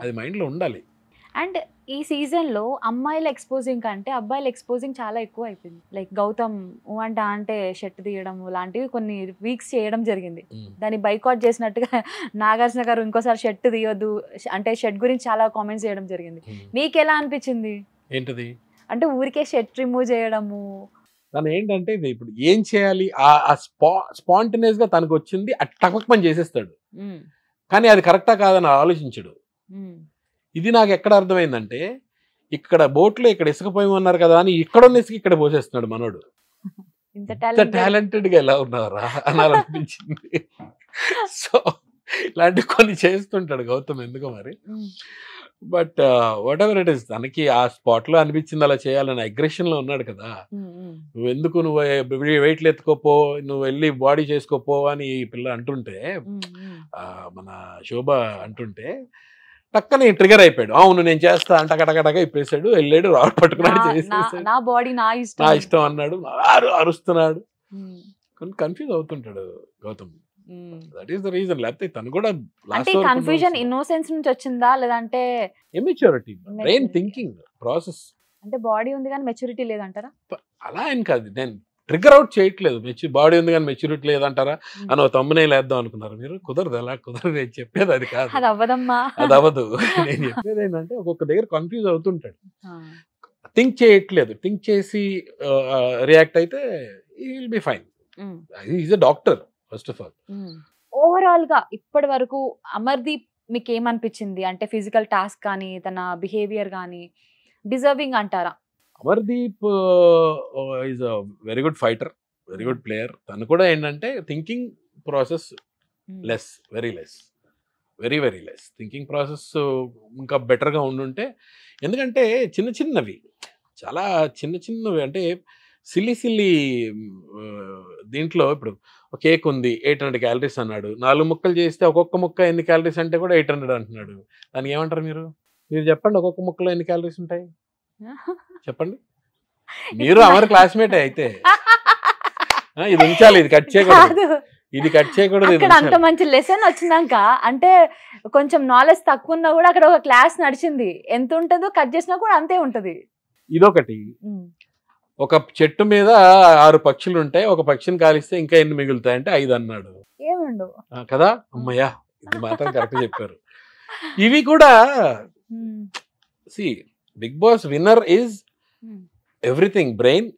అది మైండ్లో ఉండాలి. అండ్ ఈ సీజన్లో అమ్మాయిల ఎక్స్పోజింగ్ కంటే అబ్బాయిల ఎక్స్పోజింగ్ చాలా ఎక్కువ అయిపోయింది. లైక్ గౌతమ్ అంటే షర్ట్ తీయడం లాంటివి కొన్ని వీక్స్ చేయడం జరిగింది. దాన్ని బైకాట్ చేసినట్టుగా నాగార్జున గారు ఇంకోసారి షర్ట్ తీయొద్దు అంటే షర్ట్ గురించి చాలా కామెంట్స్ చేయడం జరిగింది. మీకు ఎలా అనిపించింది? ఏంటది అంటే ఊరికే షర్ట్ రిమూవ్ చేయడము తను ఏంటంటే ఇది ఇప్పుడు ఏం చేయాలి స్పాంటేనియస్ గా తనకు వచ్చింది టక్ పని చేసేస్తాడు, కానీ అది కరెక్టా కాదని ఆలోచించడు. ఇది నాకు ఎక్కడ అర్థమైందంటే ఇక్కడ బోట్లో ఇక్కడ ఇసుక పోయమన్నారు కదా అని ఇక్కడ ఉన్న ఇసుక ఇక్కడ పోసేస్తున్నాడు మనోడు. ఇంత టాలెంటెడ్ గా ఎలా ఉన్నారా అని అనిపించింది. సో ఇలాంటివి కొన్ని చేస్తుంటాడు గౌతమ్ ఎందుకో మరి. But what ever it is తనకి ఆ స్పాట్ లో అనిపించింది అలా చేయాలని అగ్రెషన్ లో ఉన్నాడు కదా. నువ్వు ఎందుకు నువ్వు వెయిట్లు ఎత్తుకోపో, నువ్వు వెళ్ళి బాడీ చేసుకోపో అని ఈ పిల్ల అంటుంటే, మన శోభ అంటుంటే టక్కని ట్రిగర్ అయిపోయాడు. అవును నేను చేస్తా అంట కటకటగా ఇప్పేసాడు, వెళ్ళాడు రాడ్ పట్టుకున్నాడు, చేసేసాడు, నా బాడీ నా ఇష్టం అన్నాడు, అరుస్తున్నాడు. కన్ఫ్యూజ్ అవుతుంటాడు Gautam. That is the reason. లేకపోతే తను కూడా కన్ఫ్యూజన్ ఇన్నోసెన్స్ నుంచి వచ్చిందా లేదంటే ఇమ్మెచ్యూరిటీ, బ్రెయిన్ థింకింగ్ ప్రాసెస్. అంటే బాడీ ఉంది కానీ మెచ్యూరిటీ లేదంటారా? అలా అని కాదు, నేను ట్రిగర్ అవుట్ చేయట్లేదు. బాడీ ఉంది కానీ మెచ్యూరిటీ లేదంటారా అని ఒక తమ్మునే లేద్దాం అనుకున్నారు మీరు. కుదరదు, అలా కుదరదు. నేను చెప్పేది అది కాదు, అది అవ్వదమ్మా, అది అవ్వదు. నేను చెప్పేది ఏంటంటే ఒక్కొక్క దగ్గర కన్ఫ్యూజ్ అవుతుంటాడు, థింక్ చేయట్లేదు. థింక్ చేసి రియాక్ట్ అయితే he will be fine. Is a doctor first of all. Overall గా ఇప్పటి వరకు అమర్దీప్ మీకు ఏమనిపించింది? అంటే ఫిజికల్ టాస్క్ కానీ తన బిహేవియర్ కానీ డిజర్వింగ్ అంటారా? Amardeep is a very good fighter, very good player. తను కూడా ఏంటంటే thinking process less, very less, very very less. Thinking process ఇంకా బెటర్గా ఉండుంటే, ఎందుకంటే చిన్న చిన్నవి, చాలా చిన్న చిన్నవి, అంటే సిల్లీ దీంట్లో ఇప్పుడు ఒక కేక్ ఉంది 800 క్యాలరీస్ అన్నాడు, 4 ముక్కలు చేస్తే ఒక్కొక్క ముక్క ఎన్ని క్యాలరీస్ అంటే కూడా 800 అంటున్నాడు. దానికి ఏమంటారు మీరు? మీరు చెప్పండి, ఒక్కొక్క ముక్కలో ఎన్ని క్యాలరీస్ ఉంటాయి చెప్పండి. మీరు అమర్ క్లాస్మేట్ అయితే ఇది ఉంచాలి, ఇది కట్ చేయకూడదు, ఇది కట్ చేయకూడదు. ఇక్కడ అంత మంచి లెసన్ వచ్చినాక అంటే కొంచెం నాలెడ్జ్ తక్కువ ఉన్నా కూడా అక్కడ ఒక క్లాస్ నడిచింది. ఎంత ఉంటుందో కట్ చేసినా కూడా అంతే ఉంటది. ఇదొకటి. ఒక చెట్టు మీద 6 పక్షులు ఉంటాయి, ఒక పక్షిని కాలిస్తే ఇంకా ఎన్ని మిగులుతాయి అంటే 5 అన్నాడు. ఏముండవు కదా. అమ్మయ్యా, ఇది మాత్రం కరెక్ట్ చెప్పారు. ఇవి కూడా see Bigg Boss winner is everything, brain,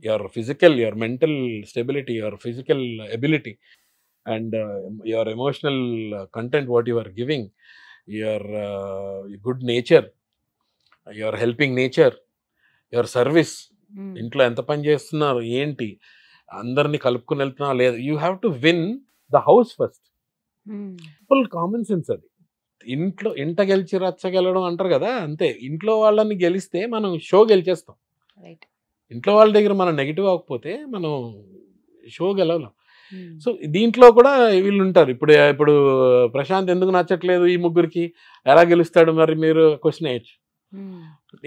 your physical, your mental stability, your physical ability, and your emotional content what you are giving, your good nature, your helping nature, your service. ఇంట్లో ఎంత పని చేస్తున్నారు ఏంటి, అందరినీ కలుపుకుని వెళ్తున్నా లేదు. You have to win the house first. Full common sense అది. ఇంట గెలిచి రచ్చ గెలవడం అంటారు కదా, అంతే. ఇంట్లో వాళ్ళని గెలిస్తే మనం షో గెలిచేస్తాం. ఇంట్లో వాళ్ళ దగ్గర మనం నెగిటివ్ అవ్వకపోతే మనం షో గెలవలేం. సో దీంట్లో కూడా వీళ్ళు ఉంటారు. ఇప్పుడు ప్రశాంత్ ఎందుకు నచ్చట్లేదు ఈ ముగ్గురికి, ఎలా గెలుస్తాడు మరి మీరు క్వశ్చన్ వేయచ్చు.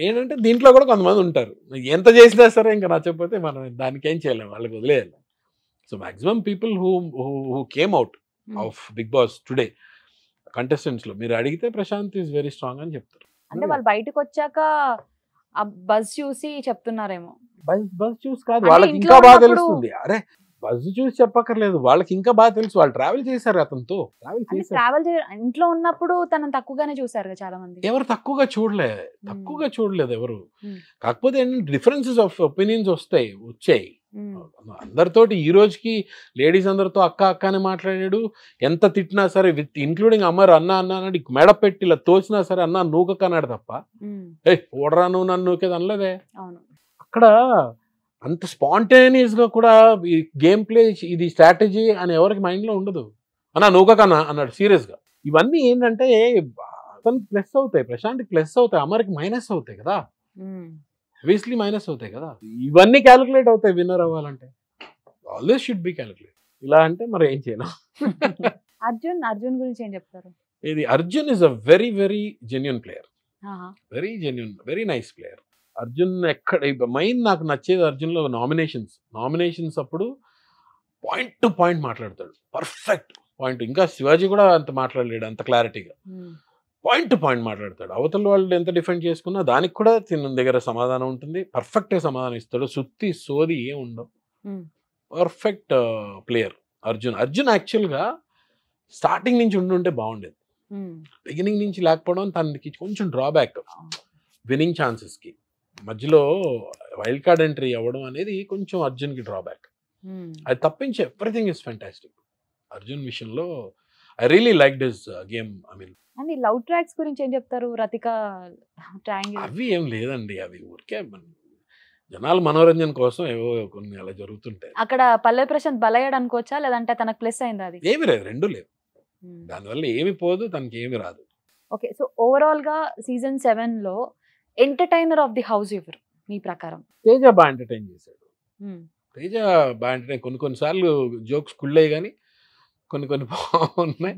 ఏంటంటే దీంట్లో కూడా కొంతమంది ఉంటారు, ఎంత చేసినా సరే ఇంకా నచ్చకపోతే మనం దానికి ఏం చేయలేము, వాళ్ళకి వదిలేయాలి. So maximum people who came out of Bigg Boss today contestants లో మీరు అడిగితే ప్రశాంత్ ఈజ్ వెరీ స్ట్రాంగ్ అని చెప్తారు. అంటే వాళ్ళు బయటకు వచ్చాక ఆ బజ్ చూసి చెప్తున్నారేమో. బజ్ చూసి కాదు, వాళ్ళకి ఇంకా బాగా తెలుస్తుంది. అరే బజ్ చూసి చెప్పక్కర్లేదు, వాళ్ళకి ఇంకా బాగా తెలుసు. వాళ్ళు ట్రావెల్ చేశారు, అతనితో ట్రావెల్ ఇంట్లో ఉన్నప్పుడు తనని తక్కువగానే చూసారు చాలా మంది. ఎవరు తక్కువగా చూడలేదు ఎవరు. కాకపోతే డిఫరెన్సెస్ ఆఫ్ ఒపీనియన్స్ వచ్చాయి అందరితోటి. ఈ రోజుకి లేడీస్ అందరితో అక్క అక్క అని మాట్లాడాడు. ఎంత తిట్టినా సరే, విత్ ఇంక్లూడింగ్ అమర్ అన్న అన్నాడు, మెడ పెట్టి ఇలా తోసినా సరే అన్న నూకక్క అన్నాడు తప్ప ఓడరా నువ్వు నన్ను నూకేది అనలేదే. అక్కడ అంత స్పాంటేనియస్ గా కూడా ఈ గేమ్ ప్లే, ఇది స్ట్రాటజీ అని ఎవరికి మైండ్ లో ఉండదు. అన్న నూకకన్నా అన్నాడు సీరియస్ గా. ఇవన్నీ ఏంటంటే అతనికి ప్లస్ అవుతాయి, ప్రశాంత్కి ప్లస్ అవుతాయి, అమర్కి మైనస్ అవుతాయి కదా, ఆబ్వియస్లీ మైనస్ అవుతాయి కదా. ఇవన్నీ క్యాలిక్యులేట్ అవుతాయి విన్నర్ అవ్వాలంటే. Always should be calculate. ఇలా అంటే మరి ఏం చేయను. అర్జున్ గురించి ఏం చెప్తారు? ఇది Arjun is a very very genuine player, very genuine, very nice player. Arjun ఎక్కడ మెయిన్ నాకు నచ్చేది అర్జున్లో నామినేషన్స్ అప్పుడు పాయింట్ టు పాయింట్ మాట్లాడతాడు, పర్ఫెక్ట్ పాయింట్. ఇంకా శివాజీ కూడా అంత మాట్లాడలేడు అంత క్లారిటీగా. పాయింట్ టు పాయింట్ మాట్లాడతాడు. అవతల వాళ్ళు ఎంత డిఫెండ్ చేసుకున్నా దానికి కూడా తిన దగ్గర సమాధానం ఉంటుంది. పర్ఫెక్ట్గా సమాధానం ఇస్తాడు. సుత్తి సోది ఏం ఉండవు. పర్ఫెక్ట్ ప్లేయర్ అర్జున్ యాక్చువల్గా స్టార్టింగ్ నుంచి ఉండుంటే బాగుండేది. బిగినింగ్ నుంచి లేకపోవడం తనకి కొంచెం డ్రాబ్యాక్. విన్నింగ్ ఛాన్సెస్కి మధ్యలో వైల్డ్ కార్డ్ ఎంట్రీ అవ్వడం అనేది కొంచెం అర్జున్కి డ్రాబ్యాక్. అది తప్పించి ఎవ్రీథింగ్ ఇస్ ఫ్యాంటాస్టిక్. అర్జున్ విషయంలో I really like this game. I mean and ఈ లవ్ ట్రాక్స్ గురించి ఏం చెప్తారు? రతిక ట్రయాంగిల్ అవి ఏం లేదండి, అవి ఊరికే జనాల మనోరంజన కోసం ఏవో కొన్ని అలా జరుగుతుంటాయి. అక్కడ పల్లె ప్రశాంత్ బలయ్యాడు అనుకోవచ్చా, లేదంటే తనకు ప్లస్ అయిందా? అది ఏమి లేదు, రెండు లేవు. దానివల్ల ఏమి పోదు, తనకి ఏమి రాదు. ఓకే, సో ఓవరాల్ గా సీజన్ 7 లో ఎంటర్టైనర్ ఆఫ్ ది హౌస్ ఎవరు మీ ప్రకారం? తేజ బాగా ఎంటర్టైన్ చేశాడు. తేజ బాగా ఎంటర్టైన్, కొన్నిసార్లు జోక్స్ కుళ్ళాయి కానీ కొన్ని బాగున్నాయి.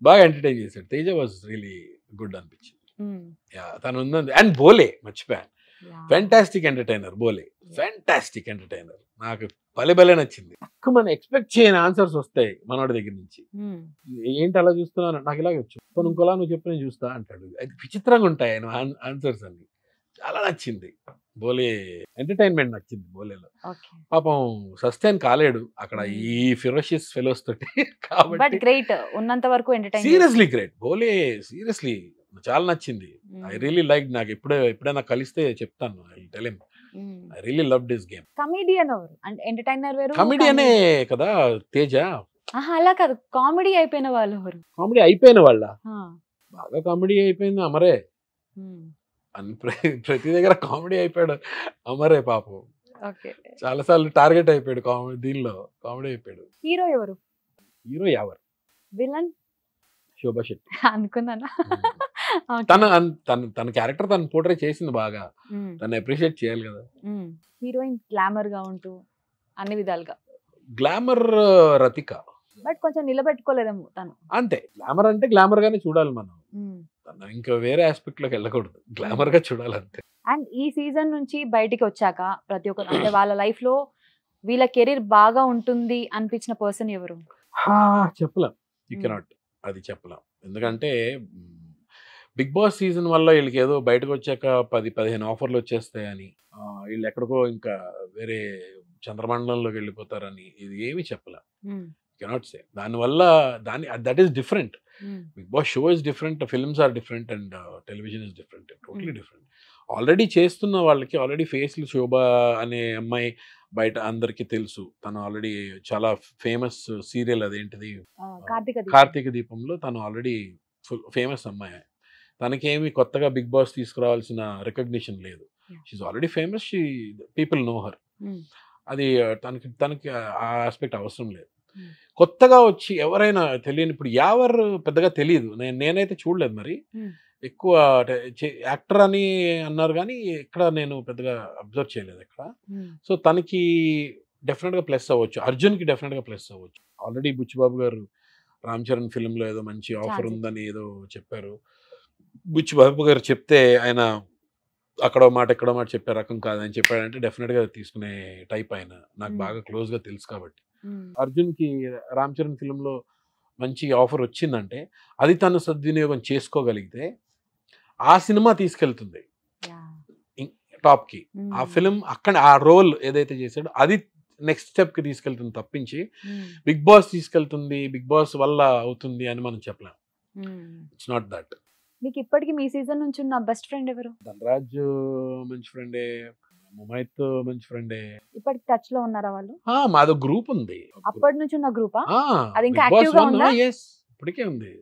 బాగా ఎంటర్టైన్ చేశాడు. తేజ వాజ్ రియలీ గుడ్ అనిపించింది. తను ఉందండి. అండ్ బోలే మర్చిపోయాను, ఫ్యాంటాస్టిక్ ఎంటర్టైనర్. బోలే ఫ్యాంటాస్టిక్ ఎంటర్టైనర్. నాకు భలే నచ్చింది. మనం ఎక్స్పెక్ట్ చేయని ఆన్సర్స్ వస్తాయి మనోడి దగ్గర నుంచి. ఏంటి అలా చూస్తున్నాను, నాకు ఇలాగే వచ్చు, ఇంకోలా నువ్వు చెప్పి నేను చూస్తా అంటాడు. అది విచిత్రంగా ఉంటాయి ఆయన ఆన్సర్స్ అన్ని. చాలా నచ్చింది. బోలే ఎంటర్టైన్మెంట్ నచ్చింది బోలేలో. పాపం సస్టైన్ కాలేడు అక్కడ ఈ ఫిరోషియస్ ఫెలోస్ తోటి. కాబట్టి గ్రేట్, ఉన్నంత వరకు ఎంటర్టైన్. Seriously great. బోలే సీరియస్లీ చాలా నచ్చింది. I really like. నాకు ఎప్పుడైనా కలిస్తే చెప్తాను. I tell him I really love this game. Comedian ఎవరు? అంటే ఎంటర్టైనర్ వేరు, కమెడియనే కదా తేజ. అలా కాదు, కామెడీ అయిపోయిన వాళ్ళు ఎవరు? కామెడీ అయిపోయిన వాళ్ళ బాగా కామెడీ అయిపోయింది అమరే. ప్రతి దగ్గర కామెడీ అయిపోయాడు అమరే పాపం. చాలా సార్లు టార్గెట్ అయిపోయాడు కామెడీ. దీనిలో కామెడీ అయిపోయాడు. హీరో ఎవరు? హీరో ఎవరు? విలన్ శోభా శెట్టి అనుకున్నానా? తన క్యారెక్టర్ తను పోర్ట్రే చేసింది బాగా. తను అప్రిషియేట్ చేయాలి కదా. హీరోయిన్ గ్లామర్ గా ఉంటూ అన్ని విధాలుగా. గ్లామర్ రతిక, బట్ కొంచెం నిలబెట్టుకోలేదేమో తను. అంతే. గ్లామర్ అంటే గ్లామర్ గానే చూడాలి మనం. ఇంకా వేరే ఆస్పెక్ట్ లోకి వెళ్ళకూడదు, గ్లామర్ గా చూడాలి అంతే. అండ్ ఈ సీజన్ నుంచి బయటికి వచ్చాక ప్రతి ఒక్కరు అంటే వాళ్ళ లైఫ్ లో వీళ్ళ కెరీర్ బాగా ఉంటుంది అనిపించిన పర్సన్ ఎవరు? చెప్పలేం. యూ కెనాట్, అది చెప్పలేం. ఎందుకంటే బిగ్ బాస్ సీజన్ వల్ల వీళ్ళకి ఏదో బయటకు వచ్చాక 10-15 ఆఫర్లు వచ్చేస్తాయని, వీళ్ళు ఎక్కడికో ఇంకా వేరే చంద్రమండలంలోకి వెళ్ళిపోతారని, ఇది ఏమి చెప్పలేం. Cannot say. దానివల్ల that is different. Bigg Boss show is different, films are different, and television is different, totally different. Already చేస్తున్న వాళ్ళకి ఆల్రెడీ ఫేస్లు, శోభ అనే అమ్మాయి బయట అందరికీ తెలుసు. తను ఆల్రెడీ చాలా ఫేమస్ సీరియల్ అదేంటిది కార్తీక దీపంలో తను ఆల్రెడీ ఫేమస్ అమ్మాయి. తనకేమి కొత్తగా బిగ్ బాస్ తీసుకురావాల్సిన రికగ్నిషన్ లేదు. She's already famous, people know her. అది తనకి ఆ ఆస్పెక్ట్ అవసరం లేదు. కొత్తగా వచ్చి ఎవరైనా తెలియని, ఇప్పుడు ఎవరు పెద్దగా తెలియదు, నేనైతే చూడలేదు. మరి ఎక్కువ యాక్టర్ అని అన్నారు కానీ ఇక్కడ నేను పెద్దగా అబ్జర్వ్ చేయలేదు ఎక్కడ. సో తనకి డెఫినెట్గా ప్లస్ అవ్వచ్చు. అర్జున్కి డెఫినెట్గా ప్లస్ అవ్వచ్చు. ఆల్రెడీ బుచ్చిబాబు గారు రామ్ చరణ్ ఫిల్మ్లో ఏదో మంచి ఆఫర్ ఉందని ఏదో చెప్పారు. బుచ్చిబాబు గారు చెప్తే ఆయన అక్కడో మాట ఎక్కడో మాట చెప్పే రకం కాదని చెప్పాడంటే డెఫినెట్గా తీసుకునే టైప్ ఆయన. నాకు బాగా క్లోజ్గా తెలుసు కాబట్టి. అర్జున్కి రామ్ చరణ్ ఫిల్మ్లో మంచి ఆఫర్ వచ్చిందంటే అది తను సద్వినియోగం చేసుకోగలిగితే ఆ సినిమా తీసుకెళ్తుంది టాప్కి. ఆ ఫిల్మ్ అక్కడ ఆ రోల్ ఏదైతే చేశాడో అది నెక్స్ట్ స్టెప్కి తీసుకెళ్తుంది తప్పించి బిగ్ బాస్ తీసుకెళ్తుంది, బిగ్ బాస్ వల్ల అవుతుంది అని మనం చెప్పలేం. It's not that. మీకు ఇప్పటికి మీ సీజన్ నుంచి ఉన్న బెస్ట్ ఫ్రెండ్ ఎవరు? ధనరాజ్ మంచి ఫ్రెండే, ముమైత్ మంచి ఫ్రెండే. ఇప్పటికి టచ్ లో ఉన్నారా వాళ్ళు? మాదో గ్రూప్ ఉంది. అప్పటి నుంచి ఉన్న గ్రూపా? అది ఇంకా యాక్టివ్ గా ఉందా? yes, ఇప్పటికే ఉంది.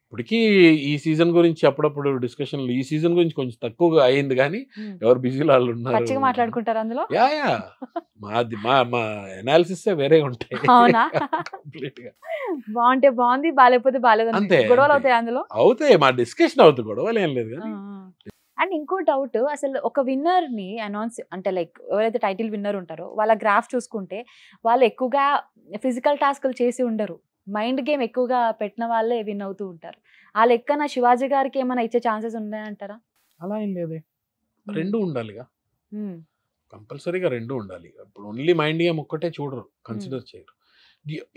ఇప్పటికీ ఈ సీజన్ గురించి అప్పుడప్పుడు డిస్కషన్లు, ఈ సీజన్ గురించి కొంచెం తక్కువగా అయింది కానీ ఎవరు బిజీలో వాళ్ళు ఉన్నారు. పచ్చిగా మాట్లాడుకుంటారు అందులో. యా మా అనాలిసిస్ వేరే ఉంటాయి. అవునా? కంప్లీట్ గా బాగుంటే బాగుంది, బాగాలేకపోతే బాగాలేదు అంతే. గొడవలు అవుతాయి అందులో? అవుతాయి, మా డిస్కషన్ అవుతుంది, గొడవలు ఏం లేదు కానీ. అండ్ ఇంకో డౌట్, అసలు ఒక విన్నర్ ని అనౌన్స్ అంటే లైక్ ఎవరైతే టైటిల్ విన్నర్ ఉంటారో వాళ్ళ గ్రాఫ్ చూసుకుంటే వాళ్ళు ఎక్కువగా ఫిజికల్ టాస్క్లు చేసి ఉండరు, మైండ్ గేమ్ ఎక్కువగా పెట్టిన వాళ్ళే విన్ అవుతూ ఉంటారు. ఆ లెక్కన శివాజీ గారికి ఏమైనా ఇచ్చే ఛాన్సెస్ ఉన్నాయంటారా? అలా ఏం లేదే, రెండు ఉండాలిగా, కంపల్సరీగా రెండు ఉండాలి. ఇప్పుడు ఓన్లీ మైండ్ గేమ్ ఒక్కటే చూడరు, కన్సిడర్ చేయరు.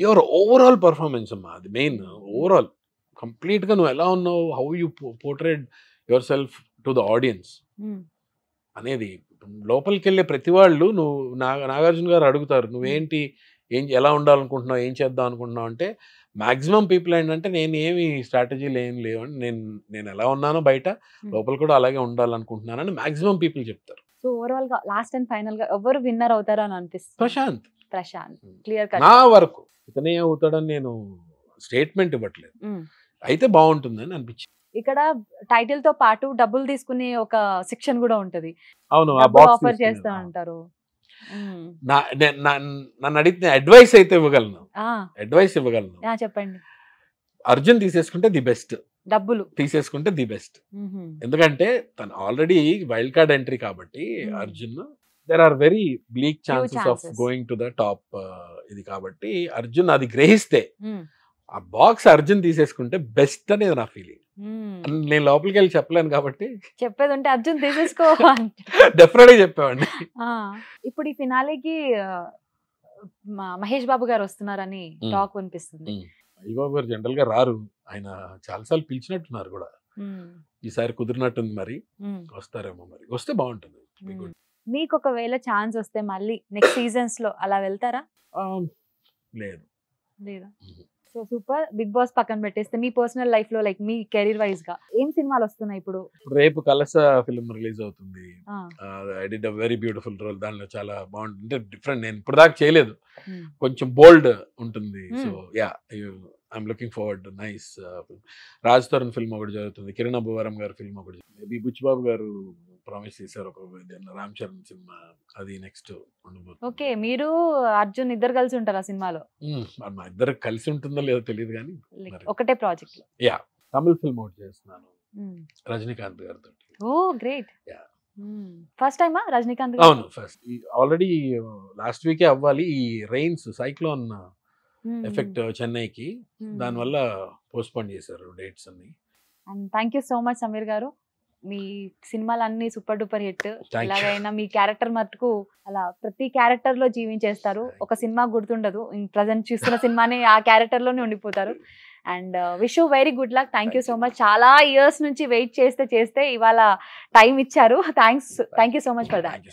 యువర్ ఓవరాల్ పర్ఫార్మెన్స్ అమ్మా, అది మెయిన్. ఓవరాల్ కంప్లీట్గా నువ్వు ఎలా ఉన్నావు, how you portrayed your self to the audience అనేది. లోపలికి వెళ్ళే ప్రతి వాళ్ళు నువ్వు నాగార్జున గారు అడుగుతారు నువ్వేంటి, ఎలా ఉండాలనుకుంటున్నావు, ఏం చేద్దాం అనుకుంటున్నావు అంటే మాక్సిమం పీపుల్ ఏంటంటే నేను ఏమి స్ట్రాటజీలు ఏం లేవు అని, నేను ఎలా ఉన్నానో బయట లోపల కూడా అలాగే ఉండాలనుకుంటున్నానని మాక్సిమం పీపుల్ చెప్తారు. సో ఓవరాల్ గా లాస్ట్ అండ్ ఫైనల్ గా ఎవరు విన్నర్ అవుతారో అని అనిపిస్తుంది? Prashanth clear cut. నా వరకు ఇతనే అవుతాడని నేను స్టేట్మెంట్ ఇవ్వట్లేదు, అయితే బాగుంటుందని అనిపించింది. ఇక్కడ టైటిల్ తో పాటు డబ్బులు తీసుకునే ఒక సెక్షన్ కూడా ఉంటది. అవును, ఆఫర్ చేస్తా అంటారు. నన్ను అడిగితే అడ్వైస్ అయితే ఇవ్వగలను, చెప్పండి. అర్జున్ తీసేసుకుంటే ది బెస్ట్, డబ్బులు తీసేసుకుంటే ది బెస్ట్. ఎందుకంటే తను ఆల్రెడీ వైల్డ్ కార్డ్ ఎంట్రీ కాబట్టి Arjun there are very bleak chances of going to the top ఇది కాబట్టి అర్జున్ అది గ్రహిస్తే ఆ బాక్స్ అర్జున్ తీసేసుకుంటే బెస్ట్ అనేది నా ఫీలింగ్. నేను లోపలికి వెళ్ళి చెప్పలేను కాబట్టి చెప్పేది ఉంటే అర్జున్ తీసేసుకో డెఫినెట్ గా చెప్పేవాడిని. ఇప్పుడు ఈ ఫినాలేకి మహేష్ బాబు గారు వస్తున్నారని టాక్ వినిపిస్తుంది. మహేష్ బాబు గారు జనరల్ గా రారు, ఆయన చాలాసార్లు పిలిచినట్టున్నారు కూడా, ఈసారి కుదిరినట్టుంది, మరి వస్తారేమో, మరి వస్తే బాగుంటుంది. మీకు ఒకవేళ ఛాన్స్ వస్తే మళ్ళీ నెక్స్ట్ సీజన్స్ లో అలా వెళ్తారా? లేదు. So super. బిగ్ బాస్ పక్కన పెట్టేస్తే మీ పర్సనల్ లైఫ్ లో లైక్ మీ కెరీర్ వైజ్ గా ఏం సినిమాలు వస్తున్నాయి ఇప్పుడు? రేపు కలస ఫిల్మ్ రిలీజ్ అవుతుంది. I did a very beautiful role, దానిలో చాలా బాగుంటుంది, డిఫరెంట్, నేను ఇప్పుడు దాకా చేయలేదు, కొంచెం బోల్డ్ ఉంటుంది. So yeah, I'm looking forward. Nice. Raj Tarun film ఒకటి జరుగుతుంది, కిరణ్ అబ్బవరం గారి ఫిల్మ్ ఒకటి, మేబీ బుచ్చిబాబు గారు ప్రామిస్ చేశారు ఒక రామ్ చరణ్ సినిమా, అది నెక్స్ట్ ఉండబోతుంది. ఓకే, మీరు అర్జున్ ఇద్దరు కలిసి ఉంటారు ఆ సినిమాలో? మా ఇద్దరు కలిసి ఉంటుందో లేదో తెలియదు కానీ ఒకటే ప్రాజెక్ట్ లో. యా, తమిళ ఫిల్మ్ ఒకటి చేస్తున్నాను రజనీకాంత్ గారితో. ఓ గ్రేట్. ఫస్ట్ టైమా రజనీకాంత్? అవును, ఫస్ట్. ఆల్రెడీ లాస్ట్ వీకే అవ్వాలి, ఈ రెయిన్స్ సైక్లోన్ ఎఫెక్ట్ చెన్నైకి, దానివల్ల పోస్ట్పోన్ చేశారు డేట్స్ అన్ని. And thank you so much Sameer గారు, మీ సినిమాలన్నీ సూపర్ డూపర్ హిట్. ఎలాగైనా మీ క్యారెక్టర్ మటుకు అలా ప్రతి క్యారెక్టర్ లో జీవించేస్తారు, ఒక సినిమా గుర్తుండదు, ప్రజెంట్ చూస్తున్న సినిమాని ఆ క్యారెక్టర్ లోనే ఉండిపోతారు. And wish you very good luck. Thank you so much. చాలా ఇయర్స్ నుంచి వెయిట్ చేస్తే ఇవాళ టైం ఇచ్చారు. Thank you so much for that.